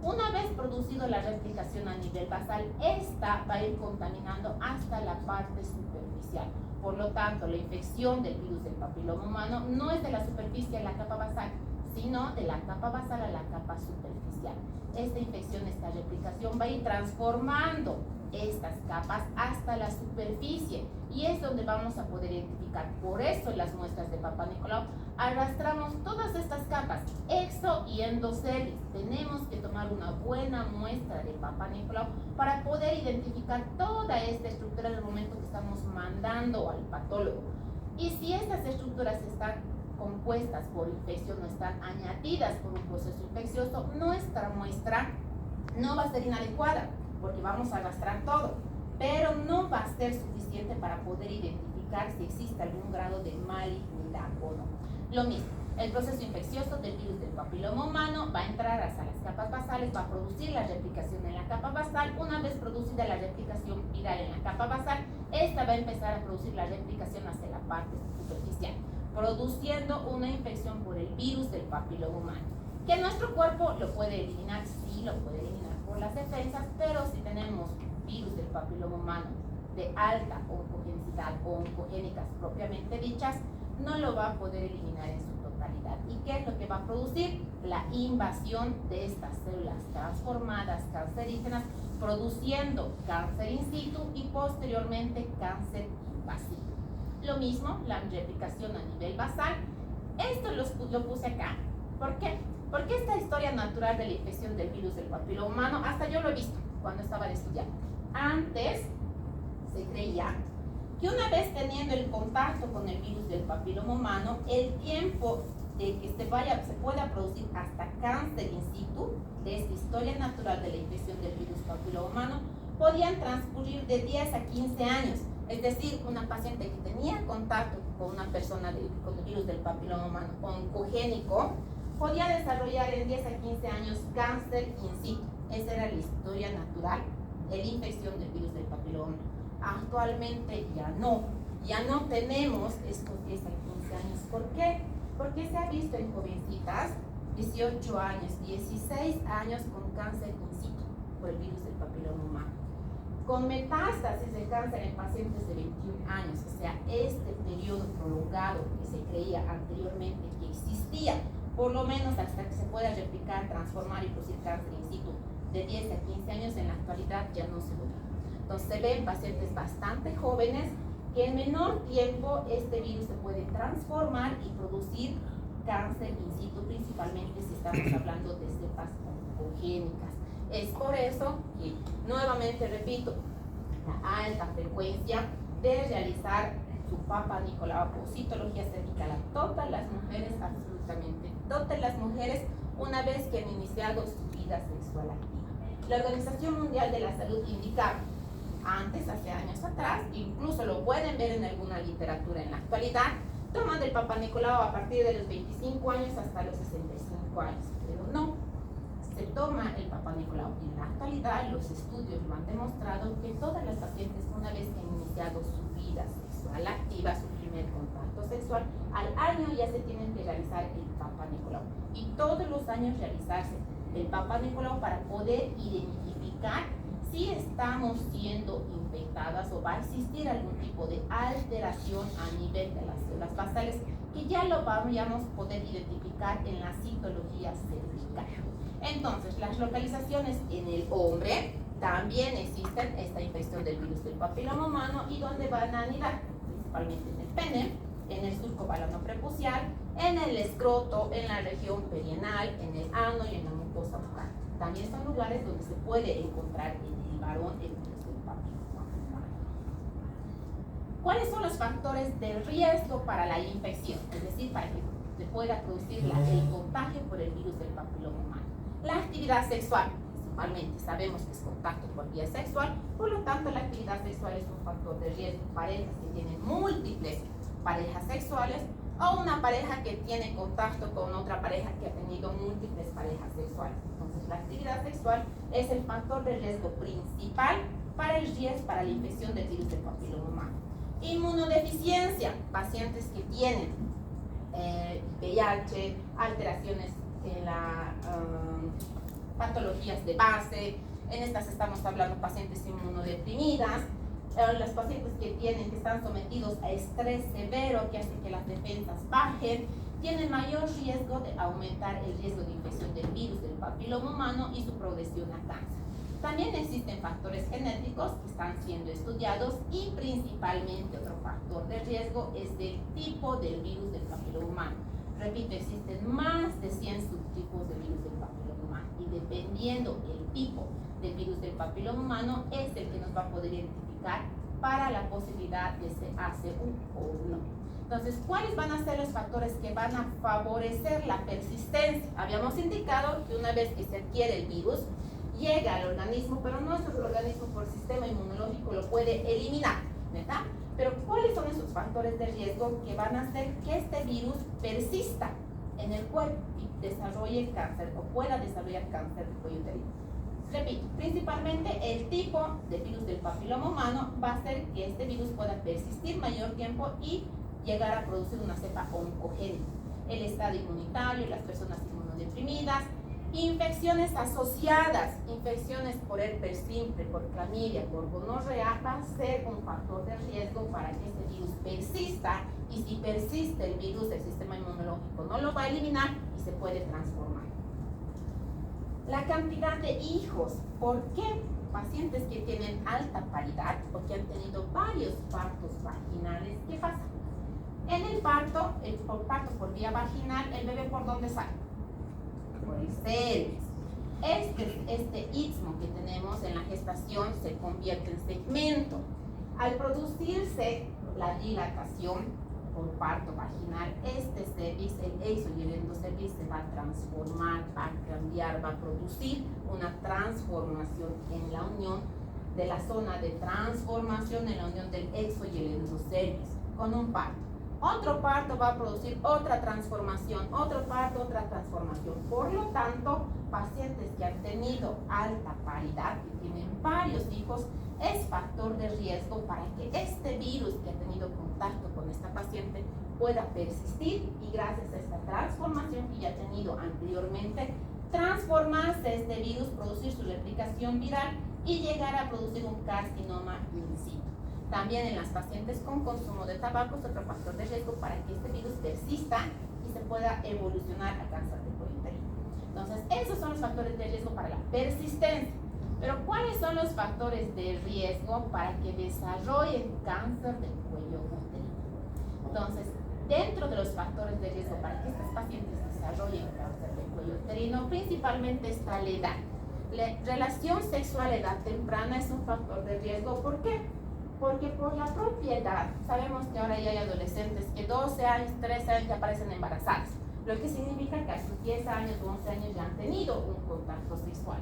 Una vez producido la replicación a nivel basal, esta va a ir contaminando hasta la parte superficial. Por lo tanto, la infección del virus del papiloma humano no es de la superficie a la capa basal, sino de la capa basal a la capa superficial. Esta infección, esta replicación va a ir transformando estas capas hasta la superficie, y es donde vamos a poder identificar. Por eso en las muestras de Papá Nicolau arrastramos todas estas capas, exo y endocelis. Tenemos que tomar una buena muestra de Papá Nicolau para poder identificar toda esta estructura en el momento que estamos mandando al patólogo. Y si estas estructuras están compuestas por infección o están añadidas por un proceso infeccioso, nuestra muestra no va a ser inadecuada, porque vamos a arrastrar todo, pero no va a ser suficiente para poder identificar si existe algún grado de malignidad o no. Lo mismo, el proceso infeccioso del virus del papiloma humano va a entrar hasta las capas basales, va a producir la replicación en la capa basal. Una vez producida la replicación viral en la capa basal, esta va a empezar a producir la replicación hacia la parte superficial, produciendo una infección por el virus del papiloma humano, que nuestro cuerpo lo puede eliminar, sí lo puede eliminar por las defensas, pero si tenemos virus del papiloma humano de alta oncogenicidad o oncogénicas propiamente dichas, no lo va a poder eliminar en su totalidad. ¿Y qué es lo que va a producir? La invasión de estas células transformadas cancerígenas, produciendo cáncer in situ y posteriormente cáncer invasivo. Lo mismo, la replicación a nivel basal. Esto lo puse acá. ¿Por qué? Porque esta historia natural de la infección del virus del papiloma humano, hasta yo lo he visto cuando estaba de estudiante. Antes se creía que una vez teniendo el contacto con el virus del papiloma humano, el tiempo de que se pueda producir hasta cáncer in situ de esta historia natural de la infección del virus papiloma humano podían transcurrir de 10 a 15 años. Es decir, una paciente que tenía contacto con una persona con el virus del papiloma humano oncogénico podía desarrollar en 10 a 15 años cáncer in situ. Esa era la historia natural de la infección del virus del papiloma. Actualmente ya no tenemos estos 10 a 15 años. ¿Por qué? Porque se ha visto en jovencitas, 18 años, 16 años con cáncer in situ por el virus del papiloma humano, con metástasis de cáncer en pacientes de 21 años. O sea, este periodo prolongado que se creía anteriormente que existía, por lo menos hasta que se pueda replicar, transformar y producir cáncer in situ de 10 a 15 años, en la actualidad ya no se lo ve. Entonces se ven pacientes bastante jóvenes que en menor tiempo este virus se puede transformar y producir cáncer in situ, principalmente si estamos hablando de cepas oncogénicas. Es por eso que, nuevamente repito, la alta frecuencia de realizar su Papá Nicolau o citología cervical a todas las mujeres, absolutamente todas las mujeres, una vez que han iniciado su vida sexual activa. La Organización Mundial de la Salud indicaba antes, hace años atrás, incluso lo pueden ver en alguna literatura en la actualidad, toman el Papá Nicolau a partir de los 25 años hasta los 65 años, pero no, se toma el Papá Nicolau. En la actualidad los estudios lo han demostrado que todas las pacientes, una vez que han iniciado su vida sexual activa, su primer contacto sexual, al año ya se tienen que realizar el Papá Nicolau, y todos los años realizarse el Papá Nicolau para poder identificar si estamos siendo infectadas o va a existir algún tipo de alteración a nivel de las células basales, que ya lo vamos a poder identificar en la citología cervical. Entonces, las localizaciones en el hombre también existen esta infección del virus del papiloma humano, y donde van a anidar principalmente en el pene, en el surco balanoprepucial, en el escroto, en la región perianal, en el ano y en la mucosa bucal. También son lugares donde se puede encontrar en el varón el virus del papiloma humano. ¿Cuáles son los factores de riesgo para la infección? Es decir, para que se pueda producir el contagio por el virus del papiloma humano. La actividad sexual, principalmente, sabemos que es contacto por vía sexual, por lo tanto la actividad sexual es un factor de riesgo. Parejas que tienen múltiples parejas sexuales o una pareja que tiene contacto con otra pareja que ha tenido múltiples parejas sexuales. Entonces, la actividad sexual es el factor de riesgo principal para el riesgo para la infección del virus del papiloma humano. Inmunodeficiencia, pacientes que tienen VIH, alteraciones en la patologías de base. En estas estamos hablando de pacientes inmunodeprimidas, los pacientes que están sometidos a estrés severo que hace que las defensas bajen, tienen mayor riesgo de aumentar el riesgo de infección del virus del papiloma humano y su progresión a cáncer. También existen factores genéticos que están siendo estudiados y principalmente otro factor de riesgo es del tipo del virus del papiloma humano. Repito, existen más de 100 subtipos del virus del papiloma humano y dependiendo el tipo del virus del papiloma humano es el que nos va a poder identificar para la posibilidad de ACU o no. Entonces, ¿cuáles van a ser los factores que van a favorecer la persistencia? Habíamos indicado que una vez que se adquiere el virus, llega al organismo, pero nuestro organismo por sistema inmunológico lo puede eliminar, ¿verdad? Pero ¿cuáles son esos factores de riesgo que van a hacer que este virus persista en el cuerpo y desarrolle cáncer o pueda desarrollar cáncer de cuello uterino? Repito, principalmente el tipo de virus del papiloma humano va a hacer que este virus pueda persistir mayor tiempo y llegar a producir una cepa oncogénica. El estado inmunitario, las personas inmunodeprimidas, infecciones asociadas, infecciones por herpes simple, por clamidia, por gonorrea, va a ser un factor de riesgo para que este virus persista y si persiste el virus del sistema inmunológico no lo va a eliminar y se puede transformar. La cantidad de hijos, ¿por qué? Pacientes que tienen alta paridad o que han tenido varios partos vaginales, ¿qué pasa? En el parto, por parto por vía vaginal, ¿el bebé por dónde sale? Por el cervix. Este istmo que tenemos en la gestación se convierte en segmento. Al producirse la dilatación por parto vaginal, este cervix, el exo y el endocervix se va a transformar, va a cambiar, va a producir una transformación en la unión de la zona de transformación en la unión del exo y el endocervix con un parto. Otro parto va a producir otra transformación, otro parto, otra transformación. Por lo tanto, pacientes que han tenido alta paridad, que tienen varios hijos, es factor de riesgo para que este virus que ha tenido contacto con esta paciente pueda persistir y gracias a esta transformación que ya ha tenido anteriormente, transformarse este virus, producir su replicación viral y llegar a producir un carcinoma in situ. También en las pacientes con consumo de tabaco es otro factor de riesgo para que este virus persista y se pueda evolucionar a cáncer de cuello uterino. Entonces, esos son los factores de riesgo para la persistencia. Pero, ¿cuáles son los factores de riesgo para que desarrollen cáncer del cuello uterino? Entonces, dentro de los factores de riesgo para que estas pacientes desarrollen cáncer del cuello uterino, principalmente está la edad. La relación sexual a edad temprana es un factor de riesgo. ¿Por qué? Porque por la propia edad, sabemos que ahora ya hay adolescentes que 12 años, 13 años ya aparecen embarazadas, lo que significa que a sus 10 años o 11 años ya han tenido un contacto sexual.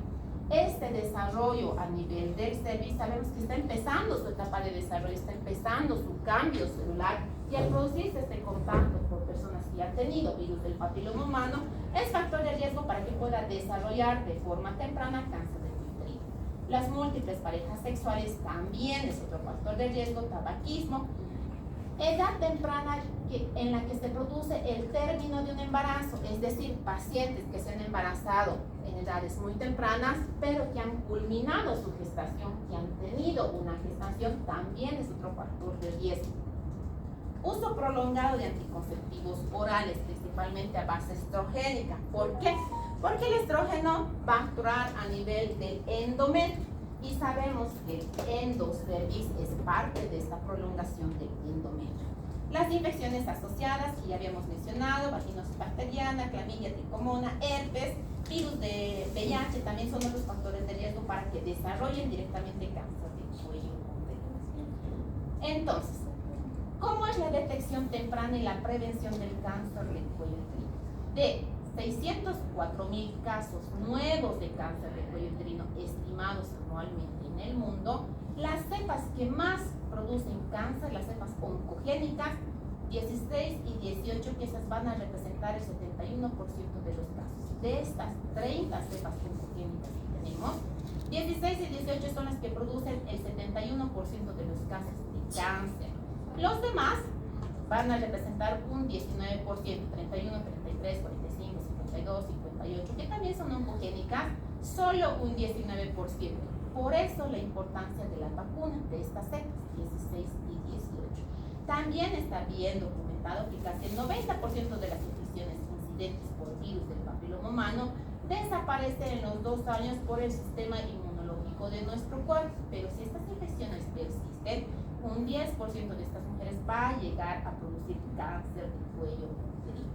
Este desarrollo a nivel del cervix, sabemos que está empezando su etapa de desarrollo, está empezando su cambio celular y al producirse este contacto por personas que ya han tenido virus del papiloma humano, es factor de riesgo para que pueda desarrollar de forma temprana cáncer de cuello uterino. Las múltiples parejas sexuales también es otro factor de riesgo, tabaquismo, edad temprana en la que se produce el término de un embarazo, es decir, pacientes que se han embarazado en edades muy tempranas, pero que han culminado su gestación, que han tenido una gestación, también es otro factor de riesgo. Uso prolongado de anticonceptivos orales, principalmente a base estrogénica. ¿Por qué? Porque el estrógeno va a actuar a nivel del endometrio y sabemos que el endocervix es parte de esta prolongación del endometrio. Las infecciones asociadas, que ya habíamos mencionado, vaginosis bacteriana, clamidia, tricomona, herpes, virus de VIH, también son otros factores de riesgo para que desarrollen directamente cáncer de cuello uterino. Entonces, ¿cómo es la detección temprana y la prevención del cáncer del cuello uterino? De 604,000 casos nuevos de cáncer de cuello uterino estimados anualmente en el mundo, las cepas que más producen cáncer, las cepas oncogénicas, 16 y 18, que esas van a representar el 71% de los casos. De estas 30 cepas oncogénicas que tenemos, 16 y 18 son las que producen el 71% de los casos de cáncer. Los demás van a representar un 19%, 31, 33, 45, 52, 58, que también son oncogénicas, solo un 19%. Por eso la importancia de la vacuna de estas cepas, 16 y 18. También está bien documentado que casi el 90% de las infecciones incidentes por virus del papiloma humano desaparece en los 2 años por el sistema inmunológico de nuestro cuerpo. Pero si estas infecciones persisten, un 10% de estas mujeres va a llegar a producir cáncer de cuello uterino.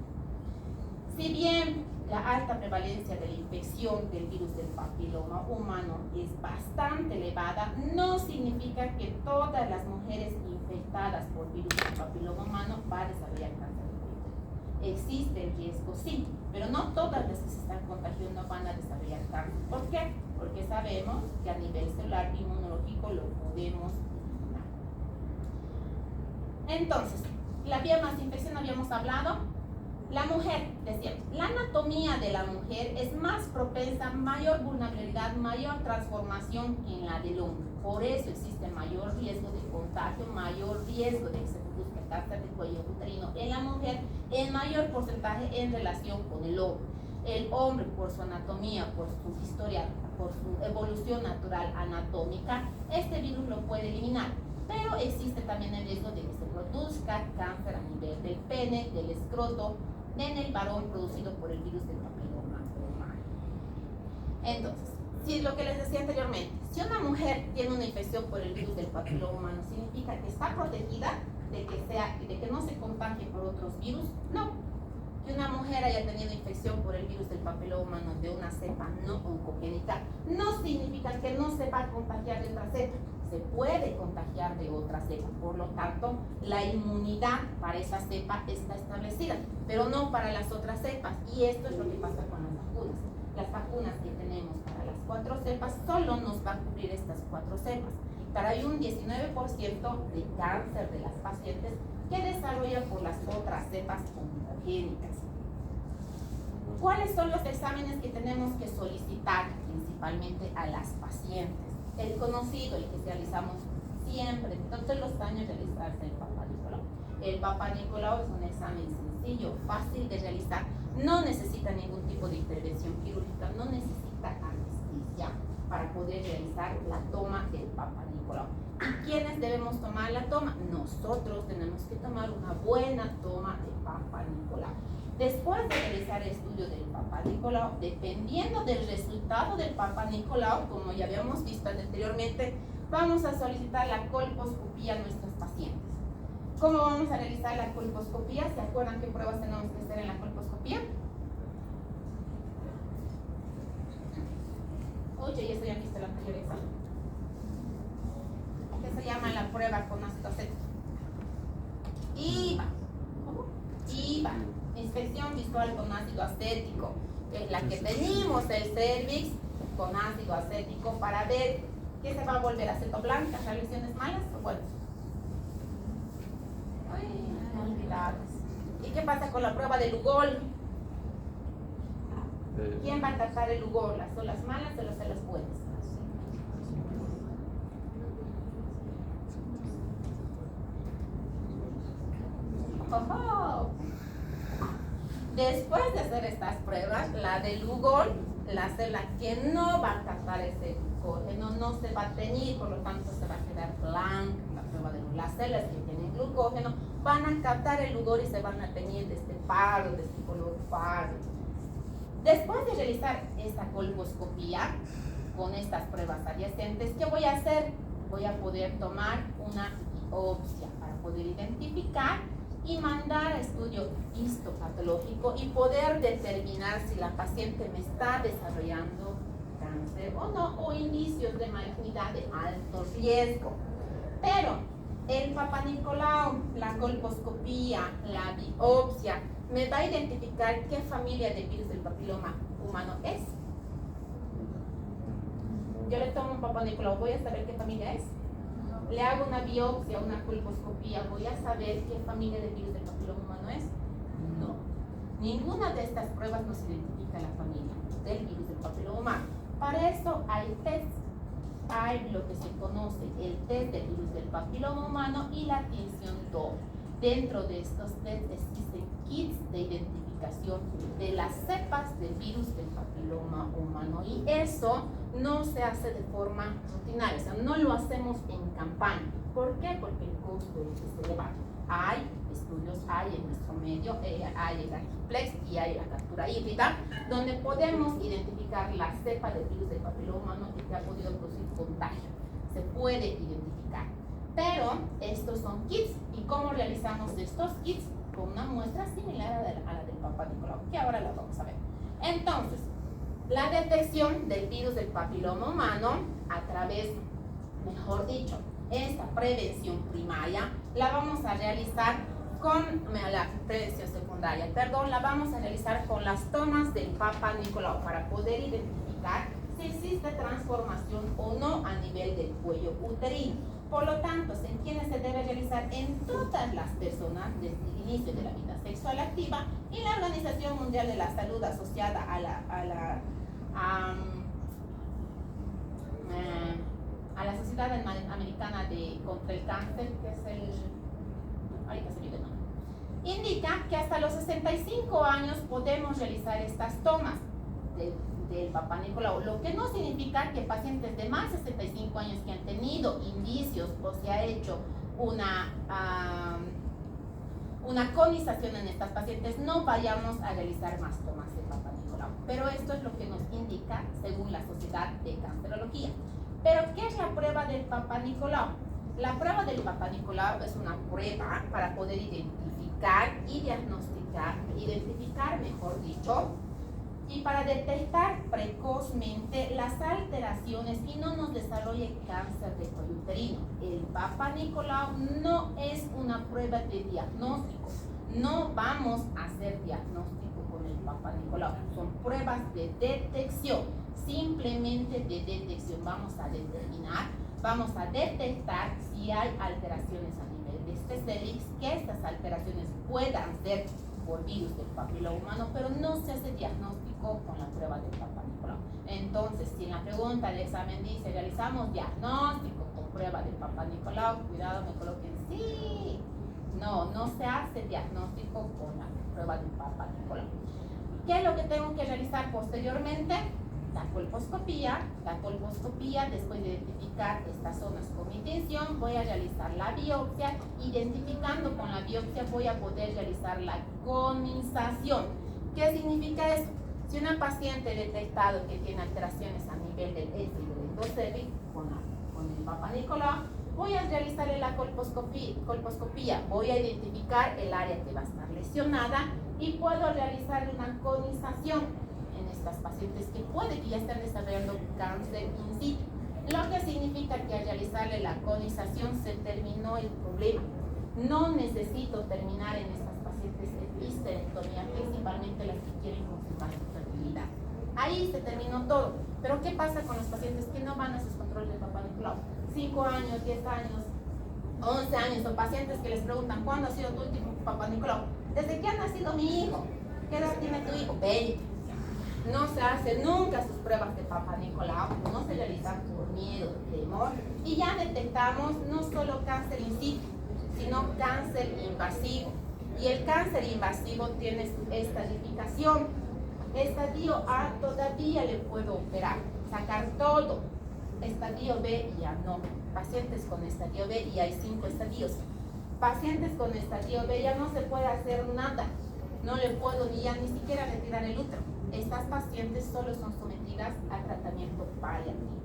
Si bien la alta prevalencia de la infección del virus del papiloma humano es bastante elevada, no significa que todas las mujeres infectadas por virus del papiloma humano van a desarrollar cáncer de cuello uterino. Existe el riesgo, sí, pero no todas las que se están contagiando van a desarrollar cáncer. ¿Por qué? Porque sabemos que a nivel celular inmunológico lo podemos eliminar. Entonces, la vía más infección habíamos hablado. La mujer, decíamos, la anatomía de la mujer es más propensa, mayor vulnerabilidad, mayor transformación que en la del hombre. Por eso existe mayor riesgo de contagio, mayor riesgo de que se produzca cáncer de cuello uterino en la mujer, en mayor porcentaje en relación con el hombre. El hombre, por su anatomía, por su historia, por su evolución natural anatómica, este virus lo puede eliminar. Pero existe también el riesgo de que se produzca cáncer a nivel del pene, del escroto, en el varón producido por el virus del papiloma humano. Entonces, si lo que les decía anteriormente, si una mujer tiene una infección por el virus del papiloma humano, ¿significa que está protegida de que no se contagie por otros virus? No. Que una mujer haya tenido infección por el virus del papiloma humano de una cepa no oncogénica no significa que no se va a contagiar de otra cepa. Se puede contagiar de otra cepa, por lo tanto la inmunidad para esa cepa está establecida, pero no para las otras cepas. Y esto es lo que pasa con las vacunas. Las vacunas que tenemos para las 4 cepas solo nos va a cubrir estas 4 cepas, pero hay un 19% de cáncer de las pacientes que desarrollan por las otras cepas oncogénicas. ¿Cuáles son los exámenes que tenemos que solicitar principalmente a las pacientes? El conocido, el que realizamos siempre, todos los años realizarse el Papa Nicolau. El Papa Nicolau es un examen sencillo, fácil de realizar, no necesita ningún tipo de intervención quirúrgica, no necesita anestesia para poder realizar la toma del Papa Nicolau. ¿Y quiénes debemos tomar la toma? Nosotros tenemos que tomar una buena toma del Papa Nicolau. Después de realizar el estudio del Papa Nicolau, dependiendo del resultado del Papa Nicolau, como ya habíamos visto anteriormente, vamos a solicitar la colposcopía a nuestros pacientes. ¿Cómo vamos a realizar la colposcopía? ¿Se acuerdan qué pruebas tenemos que hacer en la colposcopía? Oye, ya se habían visto el anterior examen. ¿Qué se llama la prueba con ácido acético? IVA. ¿Cómo? IVA. Inspección visual con ácido acético, es la que tenemos el cervix con ácido acético para ver qué se va a volver, aceto blanca, lesiones malas o buenas. Ay, olvidadas. ¿Y qué pasa con la prueba del Lugol? ¿Quién va a tratar el Lugol? ¿Las olas malas o las olas buenas? ¡Oh! Después de hacer estas pruebas, la del Lugol, la célula que no va a captar ese glucógeno no se va a teñir, por lo tanto se va a quedar blanca la prueba de Lugol. Las células que tienen glucógeno van a captar el Lugol y se van a teñir de este pardo, de este color pardo. Después de realizar esta colposcopía con estas pruebas adyacentes, ¿qué voy a hacer? Voy a poder tomar una biopsia para poder identificar y mandar a estudio histopatológico y poder determinar si la paciente me está desarrollando cáncer o no, o indicios de malignidad de alto riesgo. Pero el Papa Nicolau, la colposcopía, la biopsia, me va a identificar qué familia de virus del papiloma humano es. Yo le tomo un Papa Nicolau, ¿voy a saber qué familia es? le hago una biopsia, una colposcopía, ¿voy a saber qué familia de virus del papiloma humano es? No. Ninguna de estas pruebas nos identifica la familia del virus del papiloma humano. Para eso hay test. Hay lo que se conoce el test del virus del papiloma humano y la tinción doble. Dentro de estos test existen kits de identificación de las cepas del virus del papiloma humano, y eso no se hace de forma rutinaria, o sea, no lo hacemos en campaña. ¿Por qué? Porque el costo es elevado. Hay estudios, hay en nuestro medio, hay el Agiplex y hay la captura híbrida, donde podemos identificar la cepa del virus del papiloma humano que ha podido producir contagio. Se puede identificar. Pero estos son kits. ¿Y cómo realizamos estos kits? Con una muestra similar a la del Papa Nicolau, que ahora la vamos a ver. Entonces, la detección del virus del papiloma humano a través, mejor dicho, esta prevención primaria la vamos a realizar con la prevención secundaria, la vamos a realizar con las tomas del Papa Nicolau para poder identificar si existe transformación o no a nivel del cuello uterino. Por lo tanto, ¿en quiénes se debe realizar? En todas las personas desde el inicio de la vida sexual activa, y la Organización Mundial de la Salud asociada a la Sociedad Americana contra el Cáncer, que es ahorita se me olvidó el nombre, indica que hasta los 65 años podemos realizar estas tomas del Papa Nicolau, lo que no significa que pacientes de más de 65 años que han tenido indicios o se ha hecho una conización en estas pacientes no vayamos a realizar más tomas del Papa Nicolau. Pero esto es lo que nos indica según la Sociedad de Cancerología. ¿Pero qué es la prueba del Papa Nicolau? La prueba del Papa Nicolau es una prueba para poder identificar y diagnosticar, mejor dicho, y para detectar precozmente las alteraciones y no nos desarrolle cáncer de cuello uterino. El Papa Nicolau no es una prueba de diagnóstico. No vamos a hacer diagnóstico con el Papa Nicolau. Son pruebas de detección, simplemente de detección. Vamos a detectar si hay alteraciones a nivel de este cervix, que estas alteraciones puedan ser por virus del papiloma humano, pero no se hace diagnóstico con la prueba del Papa Nicolau. Entonces, si en la pregunta del examen dice realizamos diagnóstico con prueba del Papa Nicolau, cuidado, me coloquen sí. No se hace diagnóstico con la prueba del Papa Nicolau. ¿Qué es lo que tengo que realizar posteriormente? La colposcopía, después de identificar estas zonas con mi tinción, voy a realizar la biopsia. Identificando con la biopsia voy a poder realizar la conización. ¿Qué significa eso? Si una paciente detectado que tiene alteraciones a nivel del este y del endocervix con el Papa Nicolau, voy a realizarle la colposcopía, voy a identificar el área que va a estar lesionada y puedo realizar una conización en estas pacientes que puede que ya estén desarrollando cáncer in situ, lo que significa que al realizarle la conización se terminó el problema. No necesito terminar en estas pacientes de histerectomía, principalmente las que quieren confirmar su fertilidad. Ahí se terminó todo. Pero ¿qué pasa con los pacientes que no van a sus controles de Papa Nicolau? 5 años, 10 años, 11 años, o pacientes que les preguntan ¿cuándo ha sido tu último Papa Nicolau? Desde que ha nacido mi hijo. ¿Qué edad tiene tu hijo? 20. No se hacen nunca sus pruebas de Papa Nicolau, no se realizan por miedo, temor, y ya detectamos no solo cáncer in situ, sino cáncer invasivo. Y el cáncer invasivo tiene su estratificación. Estadio A todavía le puedo operar, sacar todo. Estadio B ya no. Pacientes con estadio B, y hay 5 estadios. Pacientes con estadio B ya no se puede hacer nada. No le puedo ni siquiera retirar el útero. Estas pacientes solo son sometidas a tratamiento paliativo.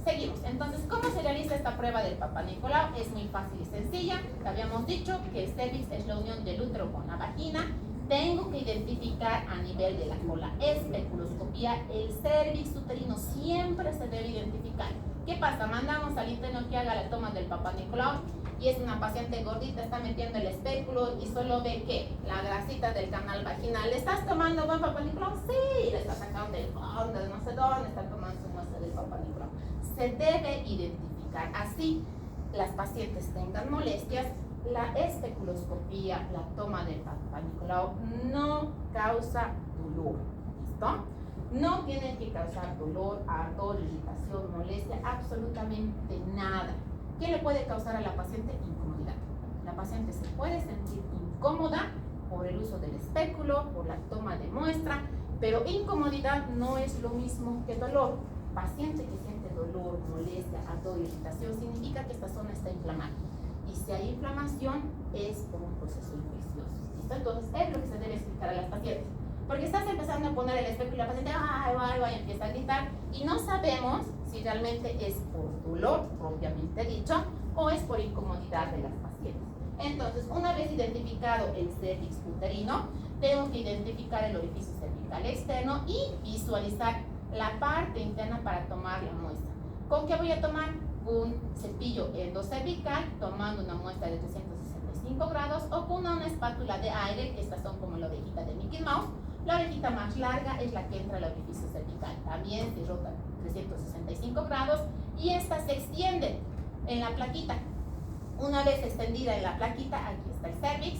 Seguimos. Entonces, ¿cómo se realiza esta prueba del Papa Nicolau? Es muy fácil y sencilla. Habíamos dicho que el cervix es la unión del útero con la vagina. Tengo que identificar a nivel de la cola especuloscopía el cervix uterino. Siempre se debe identificar. ¿Qué pasa? Mandamos al interno que haga la toma del Papa Nicolau y es una paciente gordita, está metiendo el espéculo y solo ve que la grasita del canal vaginal. ¿Le estás tomando buen Papa Nicolau? Sí, le está sacando del fondo, no sé dónde está tomando su muestra del Papa Nicolau. se debe identificar. Así las pacientes tengan molestias, la especuloscopía, la toma del Papa Nicolau no causa dolor, ¿listo? No tiene que causar dolor, ardor, irritación, molestia, absolutamente nada. ¿Qué le puede causar a la paciente? Incomodidad. La paciente se puede sentir incómoda por el uso del espéculo, por la toma de muestra, pero incomodidad no es lo mismo que dolor. Paciente que siente dolor, molestia, ardor, irritación, significa que esta zona está inflamada. Y si hay inflamación, es por un proceso infeccioso. ¿Listo? Entonces, es lo que se debe explicar a las pacientes. Porque estás empezando a poner el espéculo y la paciente y empieza a gritar. Y no sabemos si realmente es por dolor, propiamente dicho, o es por incomodidad de las pacientes. Entonces, una vez identificado el cervix uterino, tengo que identificar el orificio cervical externo y visualizar la parte interna para tomar la muestra. ¿Con qué voy a tomar? Un cepillo endocervical, tomando una muestra de 365 grados, o con una espátula de aire, que estas son como la orejita de Mickey Mouse. La orejita más larga es la que entra al orificio cervical. También se rota 365 grados y esta se extiende en la plaquita. Una vez extendida en la plaquita, aquí está el cervix.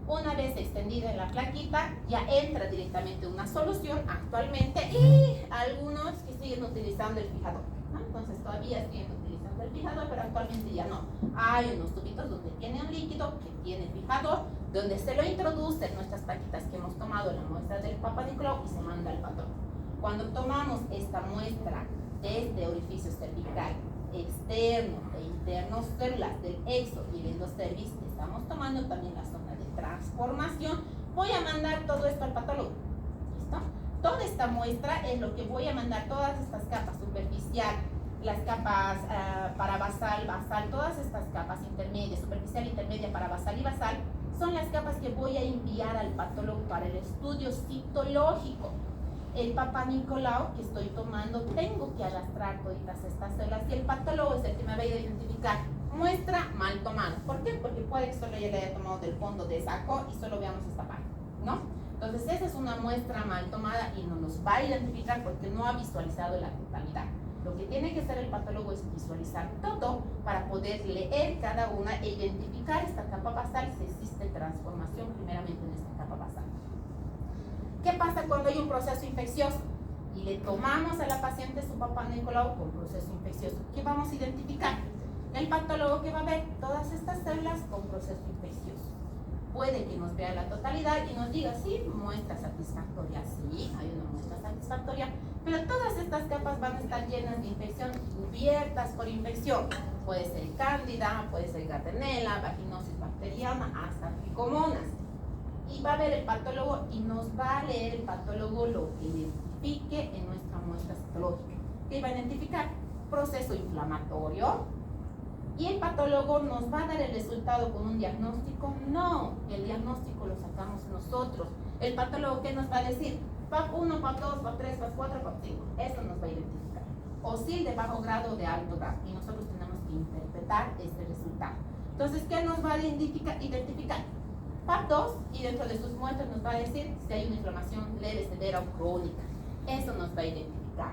Una vez extendida en la plaquita, ya entra directamente una solución actualmente, y algunos que siguen utilizando el fijador, ¿no? Entonces todavía siguen utilizando el fijador, pero actualmente ya no. Hay unos tubitos donde tiene un líquido que tiene fijador, donde se lo introduce en nuestras plaquitas que hemos tomado la muestra del Papa Nicolau y se manda al patólogo. Cuando tomamos esta muestra desde orificio cervical externo e interno, células del exo y del endocervix, estamos tomando también la zona de transformación, voy a mandar todo esto al patólogo. ¿Listo? Toda esta muestra es lo que voy a mandar, todas estas capas superficial, las capas parabasal, basal, todas estas capas intermedias, superficial, intermedia, parabasal y basal, son las capas que voy a enviar al patólogo para el estudio citológico. El Papa Nicolau que estoy tomando, tengo que arrastrar todas estas células y el patólogo es el que me va a identificar. Muestra mal tomada. ¿Por qué? Porque puede que solo yo le haya tomado del fondo de saco y solo veamos esta parte, ¿no? Entonces esa es una muestra mal tomada y no nos va a identificar porque no ha visualizado la totalidad. Lo que tiene que hacer el patólogo es visualizar todo para poder leer cada una e identificar esta capa basal si existe transformación primeramente en esta capa basal. ¿Qué pasa cuando hay un proceso infeccioso? Y le tomamos a la paciente su Papa Nicolau con proceso infeccioso. ¿Qué vamos a identificar? El patólogo que va a ver todas estas células con proceso infeccioso. Puede que nos vea la totalidad y nos diga, sí, muestra satisfactoria, sí, hay una muestra satisfactoria, pero todas estas capas van a estar llenas de infección, cubiertas por infección. Puede ser cándida, puede ser gardnerella, vaginosis bacteriana, hasta tricomonas. Y va a ver el patólogo y nos va a leer el patólogo lo que identifique en nuestra muestra citológica. ¿Qué va a identificar? Proceso inflamatorio. ¿Y el patólogo nos va a dar el resultado con un diagnóstico? No, el diagnóstico lo sacamos nosotros. El patólogo, ¿qué nos va a decir? PAP 1, PAP 2, PAP 3, PAP 4, PAP 5. Eso nos va a identificar. O SIL de bajo grado o de alto grado. Y nosotros tenemos que interpretar este resultado. Entonces, ¿qué nos va a identificar? PAP 2, y dentro de sus muestras nos va a decir si hay una inflamación leve, severa o crónica. Eso nos va a identificar.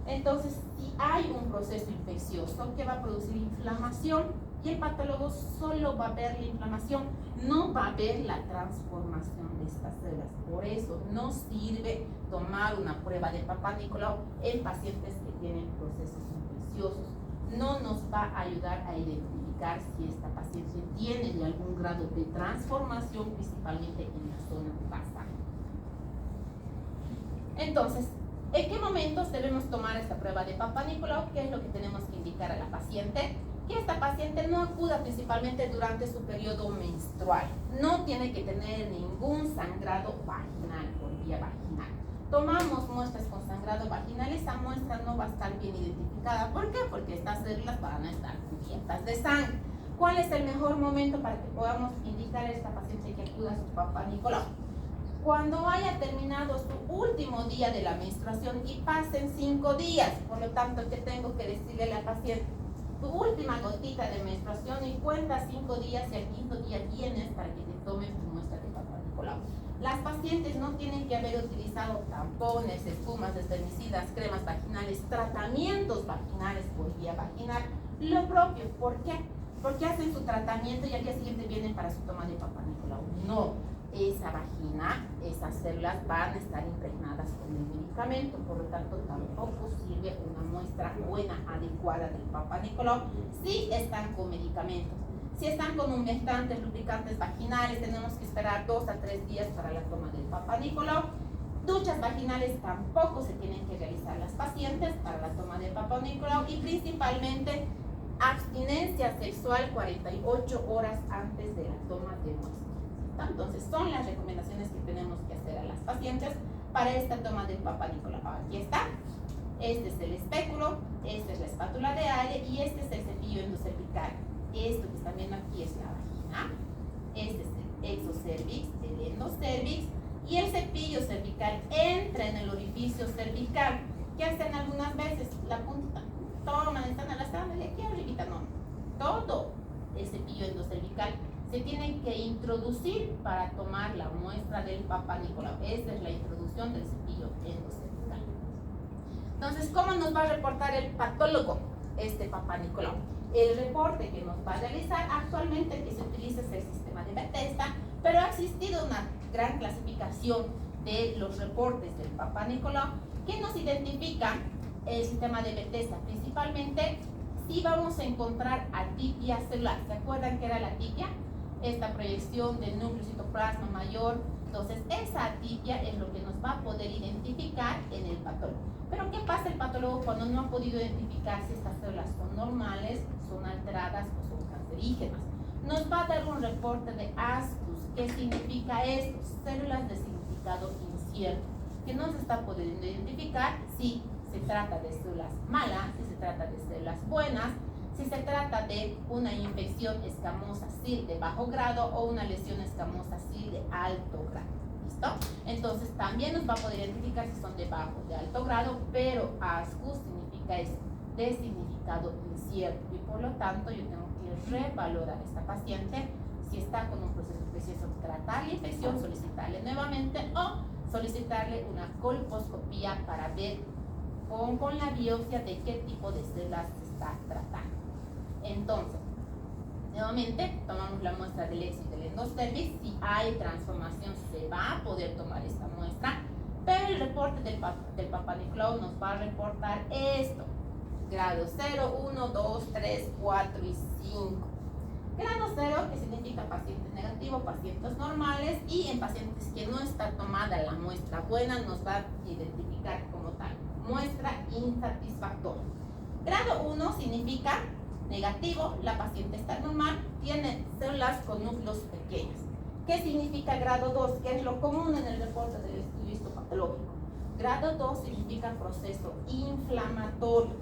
Entonces, si hay un proceso infeccioso que va a producir inflamación, y el patólogo solo va a ver la inflamación, no va a ver la transformación de estas células. Por eso no sirve tomar una prueba de Papa Nicolau en pacientes que tienen procesos infecciosos. No nos va a ayudar a identificar si esta paciente tiene algún grado de transformación, principalmente en la zona basal. Entonces, ¿en qué momentos debemos tomar esta prueba de Papa Nicolau? ¿Qué es lo que tenemos que indicar a la paciente? Que esta paciente no acuda principalmente durante su periodo menstrual. No tiene que tener ningún sangrado vaginal, por vía vaginal. Tomamos muestras con sangrado vaginal, esa muestra no va a estar bien identificada. ¿Por qué? Porque estas células van a estar cubiertas de sangre. ¿Cuál es el mejor momento para que podamos indicar a esta paciente que acuda a su Papa Nicolau? Cuando haya terminado su último día de la menstruación y pasen 5 días. Por lo tanto, ¿qué tengo que decirle a la paciente? Tu última gotita de menstruación y cuenta 5 días y al 5.º día vienes para que te tomen tu muestra de Papa Nicolau. Nicolau. Las pacientes no tienen que haber utilizado tampones, espumas, estermicidas, cremas vaginales, tratamientos vaginales por vía vaginal. Lo propio, ¿por qué? Porque hacen su tratamiento y al día siguiente vienen para su toma de Papa Nicolau. No, esa vagina, esas células van a estar impregnadas con el medicamento, por lo tanto tampoco sirve una muestra buena, adecuada del Papa Nicolau si están con medicamentos. Si están con humectantes, lubricantes vaginales, tenemos que esperar 2 a 3 días para la toma del Papa Nicolau. Duchas vaginales tampoco se tienen que realizar las pacientes para la toma del Papa Nicolau, y principalmente abstinencia sexual 48 horas antes de la toma de muestra. Entonces son las recomendaciones que tenemos que hacer a las pacientes para esta toma del Papa Nicolau. Aquí está, este es el espéculo, esta es la espátula de aire y este es el cepillo endocervical. Esto que están viendo aquí es la vagina, este es el exocervix, el endocervix, y el cepillo cervical entra en el orificio cervical. ¿Qué hacen algunas veces? La puntita, toman, están arrastrando y aquí arribita, no. Todo el cepillo endocervical se tiene que introducir para tomar la muestra del Papa Nicolau. Esta es la introducción del cepillo endocervical. Entonces, ¿cómo nos va a reportar el patólogo este Papa Nicolau? El reporte que nos va a realizar actualmente, el que se utiliza es el sistema de Bethesda, pero ha existido una gran clasificación de los reportes del Papa Nicolau que nos identifica el sistema de Bethesda. Principalmente, si vamos a encontrar atipia celular. ¿Se acuerdan que era la atipia? Esta proyección del núcleo citoplasma mayor. Entonces, esa atipia es lo que nos va a poder identificar en el patólogo. Pero, ¿qué pasa el patólogo cuando no ha podido identificar si estas células son normales, son alteradas o son cancerígenas? Nos va a dar un reporte de ASCUS. ¿Qué significa esto? Células de significado incierto, que no se está pudiendo identificar si se trata de células malas, si se trata de células buenas, si se trata de una infección escamosa SIL de bajo grado o una lesión escamosa SIL de alto grado. ¿Listo? Entonces también nos va a poder identificar si son de bajo o de alto grado, pero ASCUS significa eso, de significado incierto, y por lo tanto yo tengo que revalorar a esta paciente si está con un proceso infeccioso, tratar la infección, solicitarle nuevamente o solicitarle una colposcopía para ver con la biopsia de qué tipo de células se está tratando. Entonces, nuevamente tomamos la muestra del exo y del endocervix. Si hay transformación, se va a poder tomar esta muestra, pero el reporte del Papa Nicolau nos va a reportar esto: grado 0, 1, 2, 3, 4 y 5. Grado 0, que significa pacientes negativos, pacientes normales, y en pacientes que no está tomada la muestra buena nos va a identificar como tal muestra insatisfactoria. Grado 1 significa negativo, la paciente está normal, tiene células con núcleos pequeños. ¿Qué significa grado 2? Que es lo común en el reporte del estudio histopatológico. Grado 2 significa proceso inflamatorio,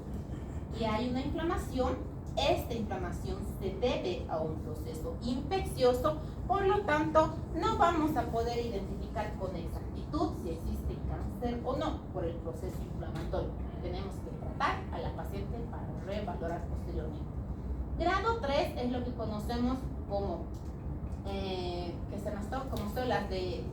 y hay una inflamación. Esta inflamación se debe a un proceso infeccioso, por lo tanto no vamos a poder identificar con exactitud si existe cáncer o no por el proceso inflamatorio. Tenemos que tratar a la paciente para revalorar posteriormente. Grado 3 es lo que conocemos como como células de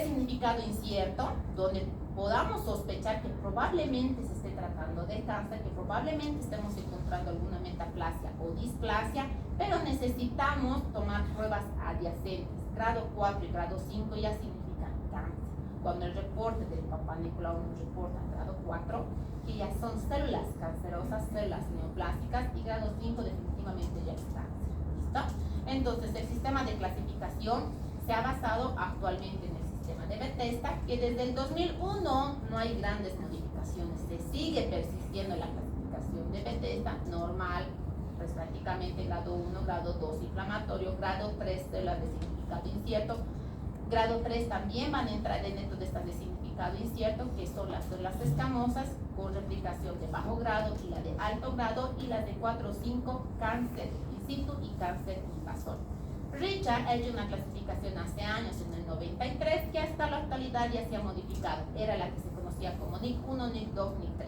significado incierto, donde podamos sospechar que probablemente se esté tratando de cáncer, que probablemente estemos encontrando alguna metaplasia o displasia, pero necesitamos tomar pruebas adyacentes. Grado 4 y grado 5 ya significan cáncer. Cuando el reporte del Papa Nicolau nos reporta grado 4, que ya son células cancerosas, células neoplásicas, y grado 5 definitivamente ya es cáncer. ¿Listo? Entonces, el sistema de clasificación se ha basado actualmente en el sistema de Bethesda, que desde el 2001 no hay grandes modificaciones. Se sigue persistiendo la clasificación de Bethesda normal, pues prácticamente grado 1, grado 2 inflamatorio, grado 3 células de significado incierto. Grado 3 también van a entrar dentro de estas de significado incierto, que son las células escamosas con replicación de bajo grado y la de alto grado, y las de 4 o 5 cáncer in situ y cáncer invasor. Richard ha hecho una clasificación hace años, en el 93, que hasta la actualidad ya se ha modificado. Era la que se conocía como NIC1, NIC2, NIC3.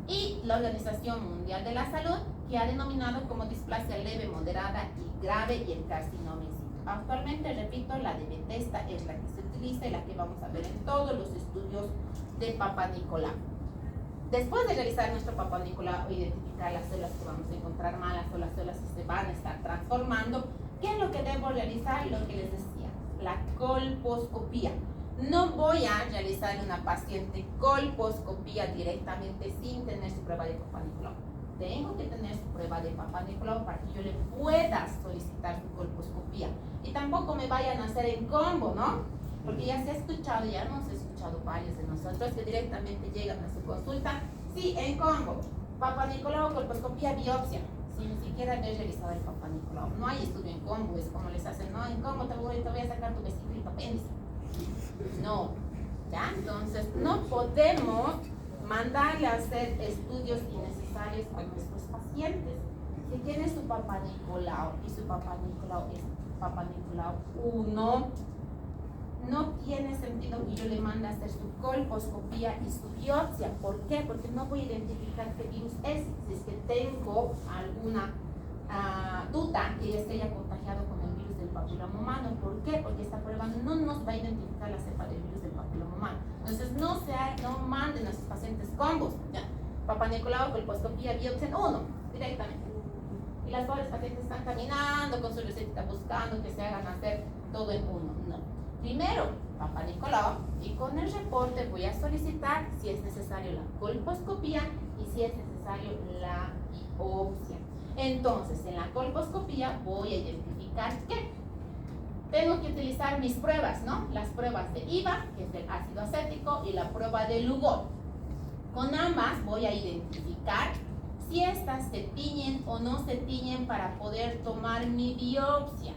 Y la Organización Mundial de la Salud, que ha denominado como displasia leve, moderada y grave, y el carcinoma in situ. Actualmente, repito, la de Bethesda es la que se utiliza y la que vamos a ver en todos los estudios de Papa Nicolau. Después de realizar nuestro Papa Nicolau, identificar las células que vamos a encontrar malas o las células que se van a estar transformando, ¿qué es lo que debo realizar? Lo que les decía, la colposcopía. No voy a realizar una paciente colposcopía directamente sin tener su prueba de Papa Nicolau. Tengo que tener su prueba de Papa Nicolau para que yo le pueda solicitar su colposcopía. Y tampoco me vayan a hacer en combo, ¿no? Porque ya se ha escuchado, ya hemos escuchado varios de nosotros que directamente llegan a su consulta. Sí, en combo. Papa Nicolau, colposcopía, biopsia. Sin siquiera haber realizado el Papa Nicolau. No hay estudio en combo, es como les hacen, no, en combo te voy a sacar tu vesícula y tu apéndice. No, ¿ya? Entonces, no podemos mandarle a hacer estudios innecesarios a nuestros pacientes. Si tiene su Papa Nicolau y su Papa Nicolau es Papa Nicolau 1, no tiene sentido que yo le mande a hacer su colposcopía y su biopsia. ¿Por qué? Porque no voy a identificar qué virus es. Si es que tengo alguna duda que ya se haya contagiado con el virus del papiloma humano. ¿Por qué? Porque esta prueba no nos va a identificar la cepa del virus del papiloma humano. Entonces no manden a sus pacientes combos. ¿Ya? Papa Nicolau, colposcopía, biopsia en 1, directamente. Y las pobres pacientes están caminando con su receta buscando que se hagan hacer todo en 1. No. Primero, Papa Nicolau, y con el reporte voy a solicitar si es necesario la colposcopía y si es necesario la biopsia. Entonces, en la colposcopía voy a identificar qué. Tengo que utilizar mis pruebas, ¿no? Las pruebas de IVA, que es el ácido acético, y la prueba de Lugol. Con ambas voy a identificar si estas se tiñen o no se tiñen para poder tomar mi biopsia.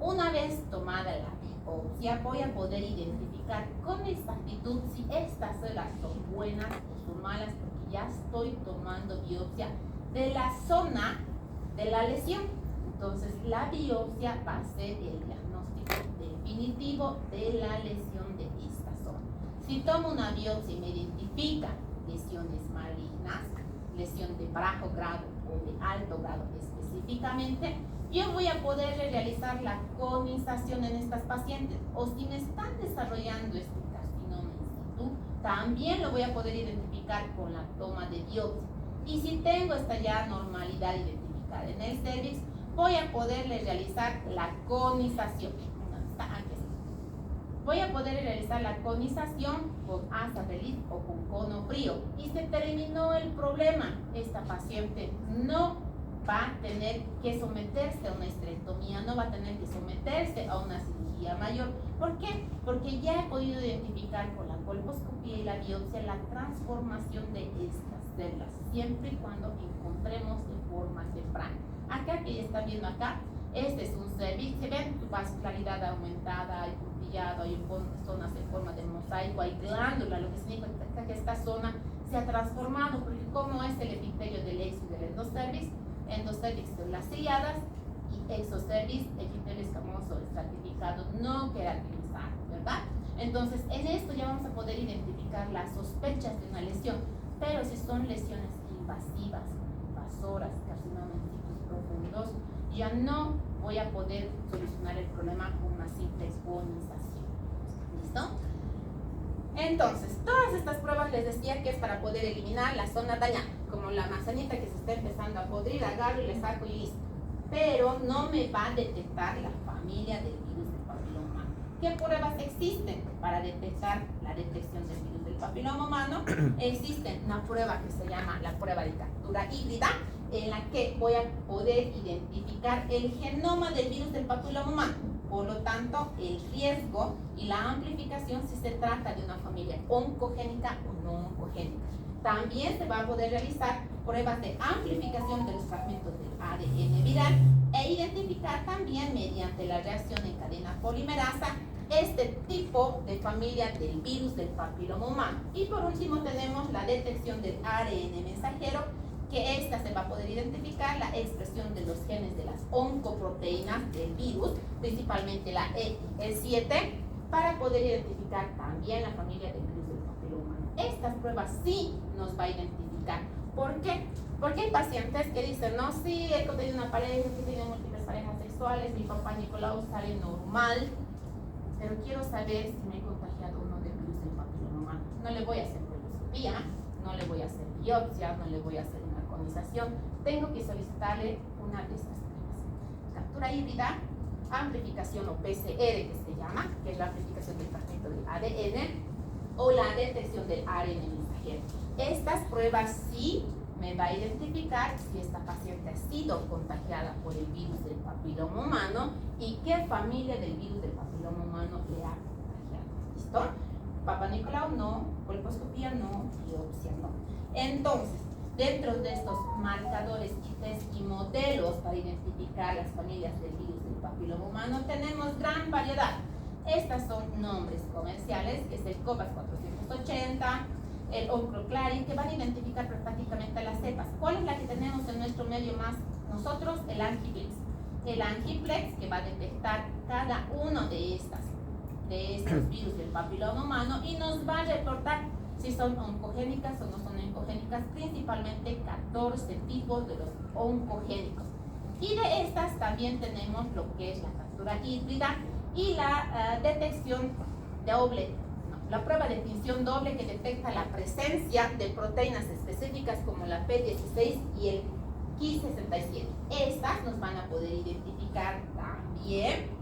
Una vez tomada la biopsia, voy a poder identificar con exactitud si estas células son buenas o son malas, porque ya estoy tomando biopsia de la zona de la lesión. Entonces, la biopsia va a ser el diagnóstico definitivo de la lesión de esta zona. Si tomo una biopsia y me identifica lesiones malignas, lesión de bajo grado o de alto grado específicamente, yo voy a poder realizar la conización en estas pacientes. O si me están desarrollando este carcinoma in situ, también lo voy a poder identificar con la toma de biopsia. Y si tengo esta ya normalidad identificada en el cervix, voy a poderle realizar la conización. Voy a poder realizar la conización con asa relief o con cono frío. Y se terminó el problema. Esta paciente no va a tener que someterse a una esterectomía, no va a tener que someterse a una cirugía mayor. ¿Por qué? Porque ya he podido identificar con la colposcopía y la biopsia la transformación de estas células, siempre y cuando encontremos de forma temprana. Acá, que ya están viendo acá, este es un cervix, se ven su vascularidad aumentada, hay puntillado, hay zonas en forma de mosaico, hay glándula, lo que significa que esta zona se ha transformado, porque como es el epitelio del exo y del endocervix células ciliadas y exocervix, epitelio escamoso estratificado no queratinizado, ¿verdad? Entonces, en esto ya vamos a poder identificar las sospechas de una lesión, pero si son lesiones invasivas, invasoras, carcinoma en situs profundos, ya no voy a poder solucionar el problema con una simple conización. ¿Listo? Entonces, todas estas pruebas les decía que es para poder eliminar la zona dañada, como la manzanita que se está empezando a podrir, agarro y le saco y listo. Pero no me va a detectar la familia del virus del papiloma humano. ¿Qué pruebas existen para detectar la detección del virus del papiloma humano? Existe una prueba que se llama la prueba de captura híbrida, en la que voy a poder identificar el genoma del virus del papiloma humano. Por lo tanto, el riesgo y la amplificación si se trata de una familia oncogénica o no oncogénica. También se va a poder realizar pruebas de amplificación de los fragmentos del ADN viral e identificar también mediante la reacción en cadena polimerasa este tipo de familia del virus del papiloma humano. Y por último tenemos la detección del ARN mensajero, que esta se va a poder identificar la expresión de los genes de las oncoproteínas del virus, principalmente la E y E7, para poder identificar también la familia del virus del papiloma humano. Estas pruebas sí nos va a identificar. ¿Por qué? Porque hay pacientes que dicen, no, sí, he tenido una pareja, he tenido múltiples parejas sexuales, mi papá Nicolau sale normal, pero quiero saber si me he contagiado o no del virus del papiloma humano. No le voy a hacer colonoscopia, no le voy a hacer biopsia, no le voy a hacer una conización. Tengo que solicitarle una de estas pruebas. Captura híbrida, amplificación o PCR que se llama, que es la amplificación del fragmento del ADN, o la detección del ARN mensajero. Estas pruebas sí me va a identificar si esta paciente ha sido contagiada por el virus del papiloma humano y qué familia del virus del papiloma humano le ha contagiado. ¿Listo? Papa Nicolau no, colposcopía no, biopsia no. Entonces, dentro de estos marcadores y test y modelos para identificar las familias del virus del papiloma humano, tenemos gran variedad. Estas son nombres comerciales, que es el COVAX 480, el Oncroclarin, que van a identificar prácticamente las cepas. ¿Cuál es la que tenemos en nuestro medio más nosotros? El Angiplex. El Angiplex, que va a detectar cada uno de estos virus del papiloma humano y nos va a reportar si son oncogénicas o no son oncogénicas, principalmente 14 tipos de los oncogénicos. Y de estas también tenemos lo que es la captura híbrida y la detección doble, la prueba de tinción doble, que detecta la presencia de proteínas específicas como la P16 y el Ki67. Estas nos van a poder identificar también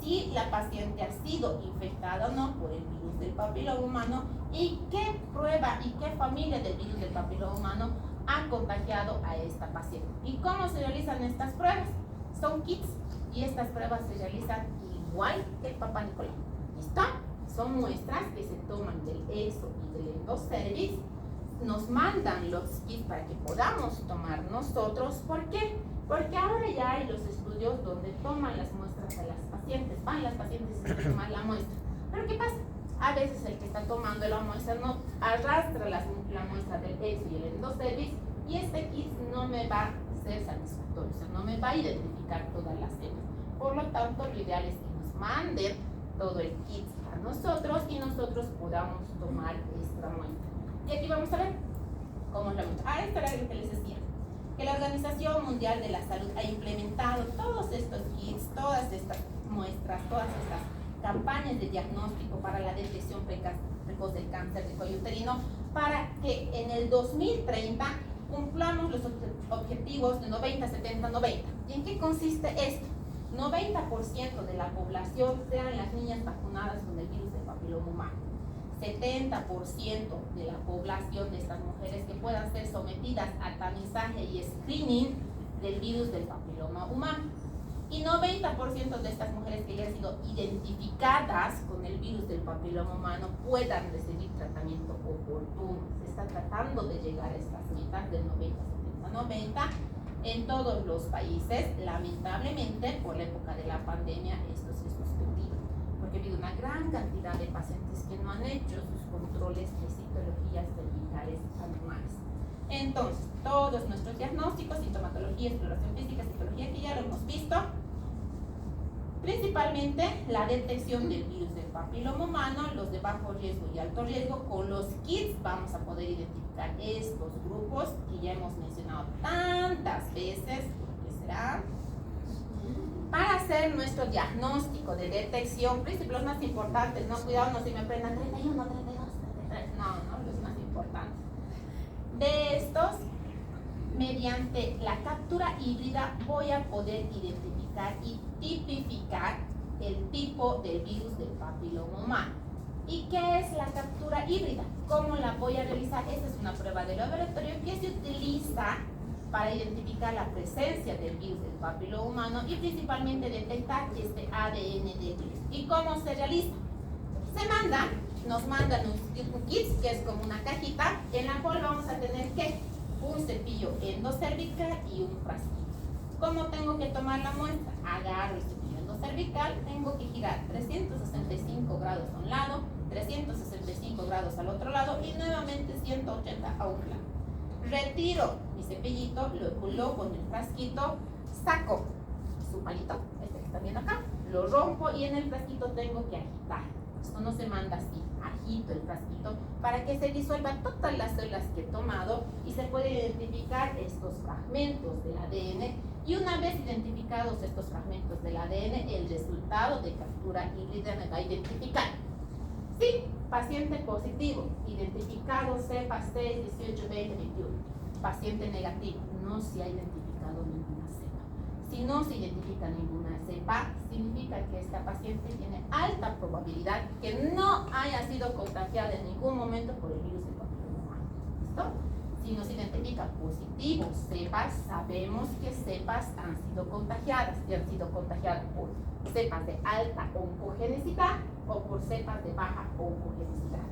si la paciente ha sido infectada o no por el virus del papiloma humano y qué prueba y qué familia del virus del papiloma humano ha contagiado a esta paciente. ¿Y cómo se realizan estas pruebas? Son kits y estas pruebas se realizan igual que el Papa Nicolau. ¿Listo? Son muestras que se toman del ESO y del endocervix. Nos mandan los kits para que podamos tomar nosotros. ¿Por qué? Porque ahora ya hay los estudios donde toman las muestras a las pacientes. Van las pacientes y toman la muestra. Pero ¿qué pasa? A veces el que está tomando la muestra no arrastra la muestra del ESO y el endocervix, y este kit no me va a ser satisfactorio, o sea, no me va a identificar todas las cepas. Por lo tanto, lo ideal es que nos manden todo el kit a nosotros y nosotros podamos tomar esta muestra. Y aquí vamos a ver cómo es la muestra. Esto era lo que les decía, que la Organización Mundial de la Salud ha implementado todos estos kits, todas estas muestras, todas estas campañas de diagnóstico para la detección precoz del cáncer de cuello uterino, para que en el 2030 cumplamos los objetivos de 90, 70, 90. ¿Y en qué consiste esto? 90% de la población sean las niñas vacunadas con el virus del papiloma humano. 70% de la población de estas mujeres que puedan ser sometidas a tamizaje y screening del virus del papiloma humano. Y 90% de estas mujeres que ya han sido identificadas con el virus del papiloma humano puedan recibir tratamiento oportuno. Se está tratando de llegar a estas metas del 90, 70, 90 en todos los países. Lamentablemente, por la época de la pandemia, esto se ha suspendido, porque ha habido una gran cantidad de pacientes que no han hecho sus controles de citologías cervicales anuales. Entonces, todos nuestros diagnósticos, sintomatología, exploración física, citología, que ya lo hemos visto, principalmente la detección del virus del papiloma humano, los de bajo riesgo y alto riesgo. Con los kits vamos a poder identificar estos grupos que ya hemos mencionado tantas veces, que será para hacer nuestro diagnóstico de detección. Los más importantes, no, cuidado, no se me aprendan 31, 32, 33, no, los más importantes. De estos, mediante la captura híbrida voy a poder identificar y tipificar el tipo del virus del papiloma humano. ¿Y qué es la captura híbrida? ¿Cómo la voy a realizar? Esta es una prueba de laboratorio que se utiliza para identificar la presencia del virus del papiloma humano y principalmente detectar este ADN del virus. ¿Y cómo se realiza? Nos mandan un kit, que es como una cajita, en la cual vamos a tener que un cepillo endocervical y un frasquito. ¿Cómo tengo que tomar la muestra? Agarro el cepillo endocervical, tengo que girar 365 grados a un lado, 365 grados al otro lado y nuevamente 180 a un lado. Retiro mi cepillito, lo coloco en el frasquito, saco su palito, este que están viendo acá, lo rompo y en el frasquito tengo que agitar. Esto no se manda así, agito el frasquito, para que se disuelvan todas las células que he tomado y se puede identificar estos fragmentos del ADN. Y una vez identificados estos fragmentos del ADN, el resultado de captura híbrida me va a identificar. Sí, paciente positivo, identificado cepa 6, 18, 20, 21. Paciente negativo, no se ha identificado ninguna cepa. Si no se identifica ninguna cepa, significa que esta paciente tiene alta probabilidad que no haya sido contagiada en ningún momento por el virus del papiloma humano. ¿Listo? Si nos identifica positivo cepas, sabemos que cepas han sido contagiadas y han sido contagiadas por cepas de alta oncogenicidad o por cepas de baja oncogenicidad.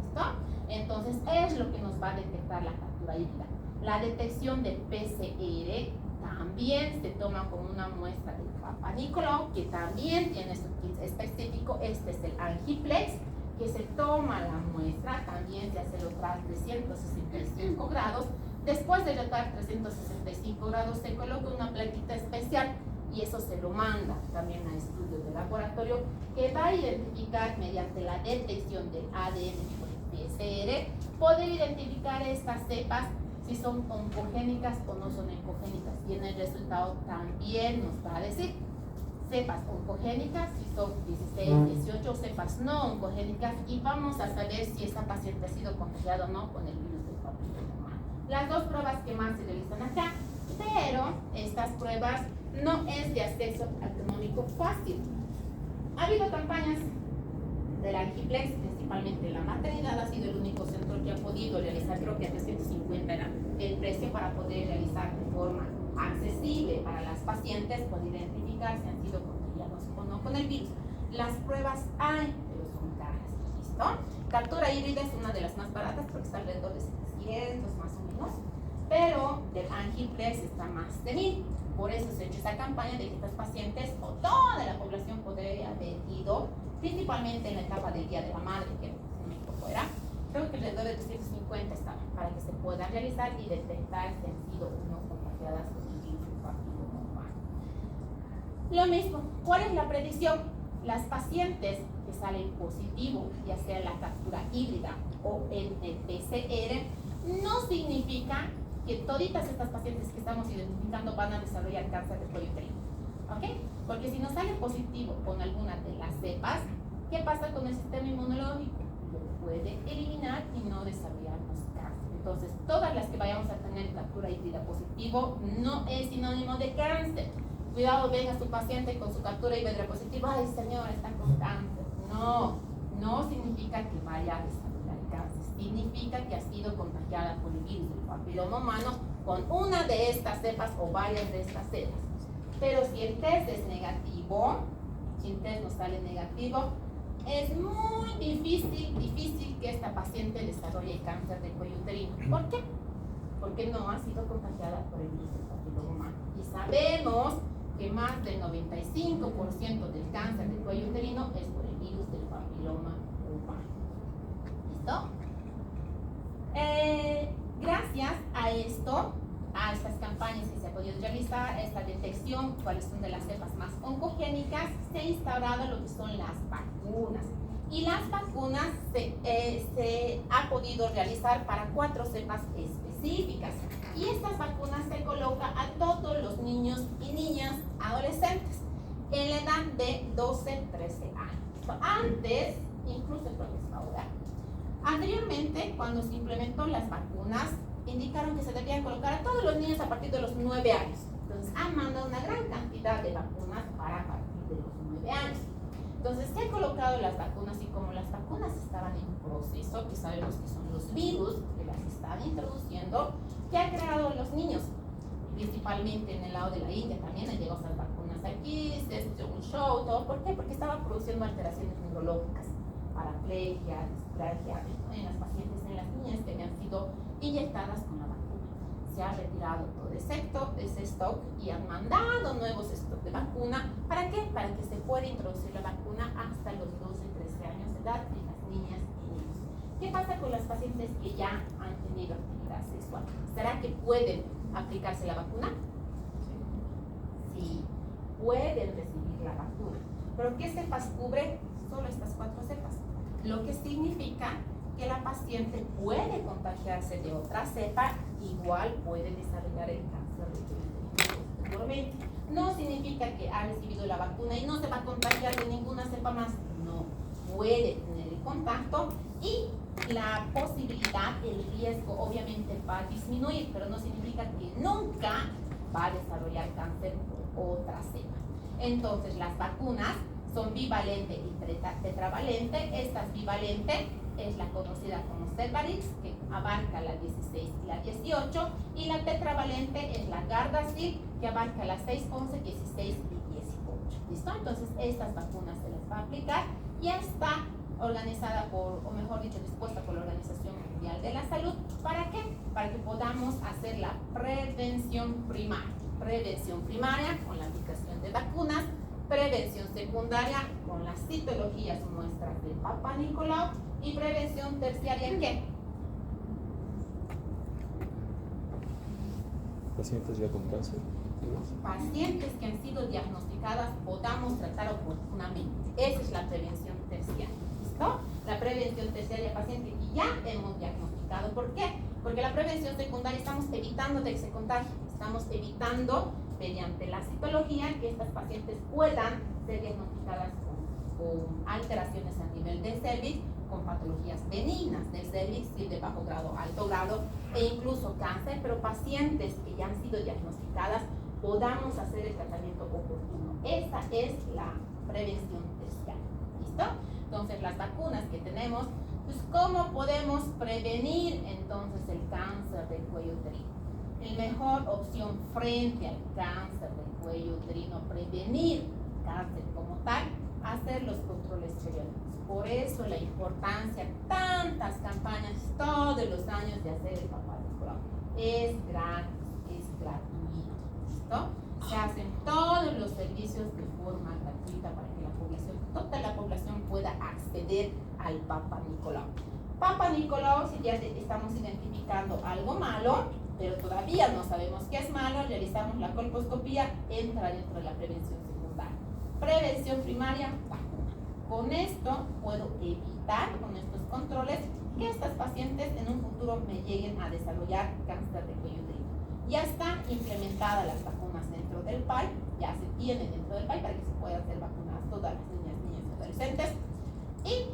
¿Listo? Entonces es lo que nos va a detectar la captura híbrida. La detección de PCR también se toma con una muestra de Papa Nicolau, que también tiene su kit específico. Este es el Angiplex, que se toma la muestra, también se hace el rotar 365 grados. Después de rotar 365 grados se coloca una plaquita especial y eso se lo manda también a estudios de laboratorio, que va a identificar mediante la detección del ADN por el PCR, poder identificar estas cepas si son oncogénicas o no son oncogénicas, y en el resultado también nos va a decir cepas oncogénicas, si son 16, 18 cepas no oncogénicas, y vamos a saber si esta paciente ha sido contagiada o no con el virus del papiloma humano. Las dos pruebas que más se realizan acá, pero estas pruebas no es de acceso económico fácil. Ha habido campañas del Angiplex, principalmente la maternidad ha sido el único centro que ha podido realizar, creo que a 350 era el precio para poder realizar de forma accesible para las pacientes, poder identificar si han sido contagiados o no con el virus. Las pruebas hay, pero son caras. ¿Listo? Captura híbrida es una de las más baratas porque está alrededor de 700 más o menos, pero del Angiplex está más de 1000. Por eso se ha hecho esa campaña de que estas pacientes o toda la población podría haber ido, principalmente en la etapa del Día de la Madre, que en México fuera, creo que alrededor de 350 estaban, para que se pueda realizar y detectar si han sido o no contagiadas con el virus del papiloma humano. Lo mismo, ¿cuál es la predicción? Las pacientes que salen positivo, ya sea en la captura híbrida o en el PCR, no significa que toditas estas pacientes que estamos identificando van a desarrollar cáncer de cuello uterino. ¿Ok? Porque si nos sale positivo con alguna de las cepas, ¿qué pasa con el sistema inmunológico? Lo puede eliminar y no desarrollarnos cáncer. Entonces, todas las que vayamos a tener captura híbrida positivo no es sinónimo de cáncer. Cuidado, venga su paciente con su captura híbrida positivo, ay señora, está con cáncer. No, no significa que vaya a desarrollar cáncer. Significa que ha sido contagiada por el virus del papiloma humano con una de estas cepas o varias de estas cepas. Pero si el test es negativo, si el test nos sale negativo, es muy difícil que esta paciente desarrolle cáncer de cuello uterino. ¿Por qué? Porque no ha sido contagiada por el virus del papiloma humano. Y sabemos que más del 95% del cáncer de cuello uterino es por el virus del papiloma humano. ¿Listo? Gracias a esto, a estas campañas que se ha podido realizar, esta detección, cuáles son de las cepas más oncogénicas, se ha instaurado lo que son las vacunas. Y las vacunas se ha podido realizar para 4 cepas específicas. Y estas vacunas se colocan a todos los niños y niñas adolescentes en la edad de 12, 13 años. Antes, incluso creo que es ahora, anteriormente, cuando se implementó las vacunas, indicaron que se debían colocar a todos los niños a partir de los 9 años. Entonces, han mandado una gran cantidad de vacunas para a partir de los 9 años. Entonces, se han colocado las vacunas y como las vacunas estaban en proceso, que sabemos que son los virus que las están introduciendo, que han creado los niños, principalmente en el lado de la India también han llegado esas vacunas aquí, se hizo un show, todo. ¿Por qué? Porque estaban produciendo alteraciones neurológicas, paraplegia, displasia, en las pacientes, en las niñas que habían sido inyectadas con la vacuna. Se ha retirado todo ese stock y han mandado nuevos stocks de vacuna. ¿Para qué? Para que se pueda introducir la vacuna hasta los 12, 13 años de edad en las niñas y niños. ¿Qué pasa con las pacientes que ya han tenido actividad sexual? ¿Será que pueden aplicarse la vacuna? Sí, pueden recibir la vacuna. ¿Pero qué cepas cubre? solo estas 4 cepas, lo que significa que la paciente puede contagiarse de otra cepa, igual puede desarrollar el cáncer de cuello uterino. No significa que ha recibido la vacuna y no se va a contagiar de ninguna cepa más, no, puede tener el contacto y la posibilidad, el riesgo obviamente va a disminuir, pero no significa que nunca va a desarrollar cáncer por otra cepa. Entonces las vacunas son bivalente y tetravalente. Esta es bivalente, es la conocida como Cervarix, que abarca la 16 y la 18, y la tetravalente es la Gardasil, que abarca las 6, 11, 16 y 18. ¿Listo? Entonces estas vacunas se las va a aplicar. Ya está organizada por, o mejor dicho, dispuesta por la Organización Mundial de la Salud. ¿Para qué? Para que podamos hacer la prevención primaria. Prevención primaria con la aplicación de vacunas, prevención secundaria con las citologías muestras de Papa Nicolau y prevención terciaria ¿en qué? Pacientes ya con cáncer. Pacientes que han sido diagnosticadas podamos tratar oportunamente.Esa es la prevención terciaria. ¿Listo? La prevención terciaria, paciente que ya hemos diagnosticado. ¿Por qué? Porque la prevención secundaria estamos evitando de que se contagien. Estamos evitando, mediante la citología, que estas pacientes puedan ser diagnosticadas con alteraciones a nivel del cervix, con patologías benignas del cervix, de bajo grado, alto grado, e incluso cáncer, pero pacientes que ya han sido diagnosticadas, podamos hacer el tratamiento oportuno. Esa es la prevención terciaria. ¿Listo? Entonces, las vacunas que tenemos, pues, ¿cómo podemos prevenir entonces el cáncer del cuello uterino? La mejor opción frente al cáncer del cuello uterino, prevenir cáncer como tal, hacer los controles periódicos. Por eso la importancia, tantas campañas todos los años de hacer el Papa Nicolau. Es gratis, es gratuito. ¿Listo? Se hacen todos los servicios de forma gratuita para que la población, toda la población pueda acceder al Papa Nicolau. Papa Nicolau, si ya estamos identificando algo malo, pero todavía no sabemos qué es malo, realizamos la colposcopía, entra dentro de la prevención secundaria. Prevención primaria, vacuna. Con esto puedo evitar, con estos controles, que estas pacientes en un futuro me lleguen a desarrollar cáncer de cuello uterino. Ya están implementadas las vacunas dentro del PAI, ya se tienen dentro del PAI para que se puedan hacer vacunadas todas las niñas y adolescentes. Y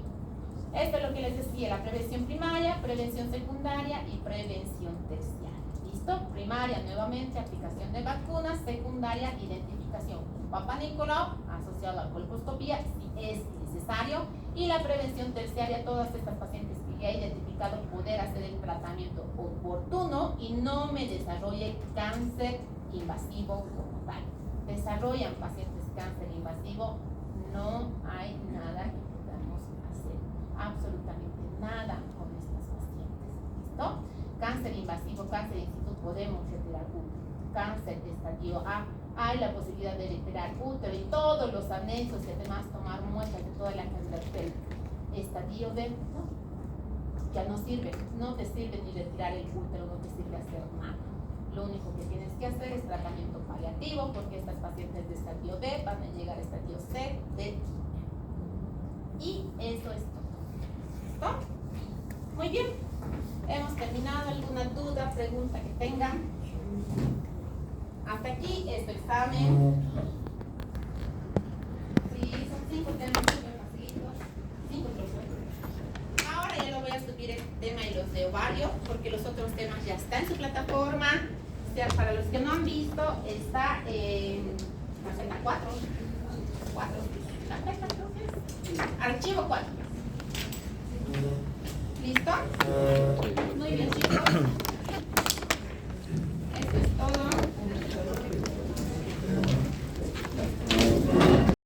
esto es lo que les decía, la prevención primaria, prevención secundaria y prevención terciaria. ¿Listo? Primaria, nuevamente, aplicación de vacunas. Secundaria, identificación con Papa Nicolau, asociado a colposcopía, si es necesario. Y la prevención terciaria, todas estas pacientes que ya he identificado, poder hacer el tratamiento oportuno y no me desarrolle cáncer invasivo como tal. Desarrollan pacientes cáncer invasivo, no hay nada que podamos hacer, absolutamente nada con estas pacientes. ¿Listo? Cáncer invasivo, cáncer in situ, podemos retirar útero. Cáncer de estadio A, hay la posibilidad de retirar útero y todos los anexos y además tomar muestras de toda la cavidad pélvica. Estadio B, no, ya no sirve, no te sirve ni retirar el útero, no te sirve hacer nada. Lo único que tienes que hacer es tratamiento paliativo, porque estas pacientes de estadio B van a llegar a estadio C, D y eso es todo. ¿Listo? Muy bien. Hemos terminado. ¿Alguna duda, pregunta que tengan? Hasta aquí este examen. Sí, son 5 temas súper facilitos. 5 profesores. Ahora ya lo voy a subir el tema y los de ovario, porque los otros temas ya están en su plataforma. O sea, para los que no han visto, está en la 4. La fecha creo que es. Archivo 4. ¿Listo?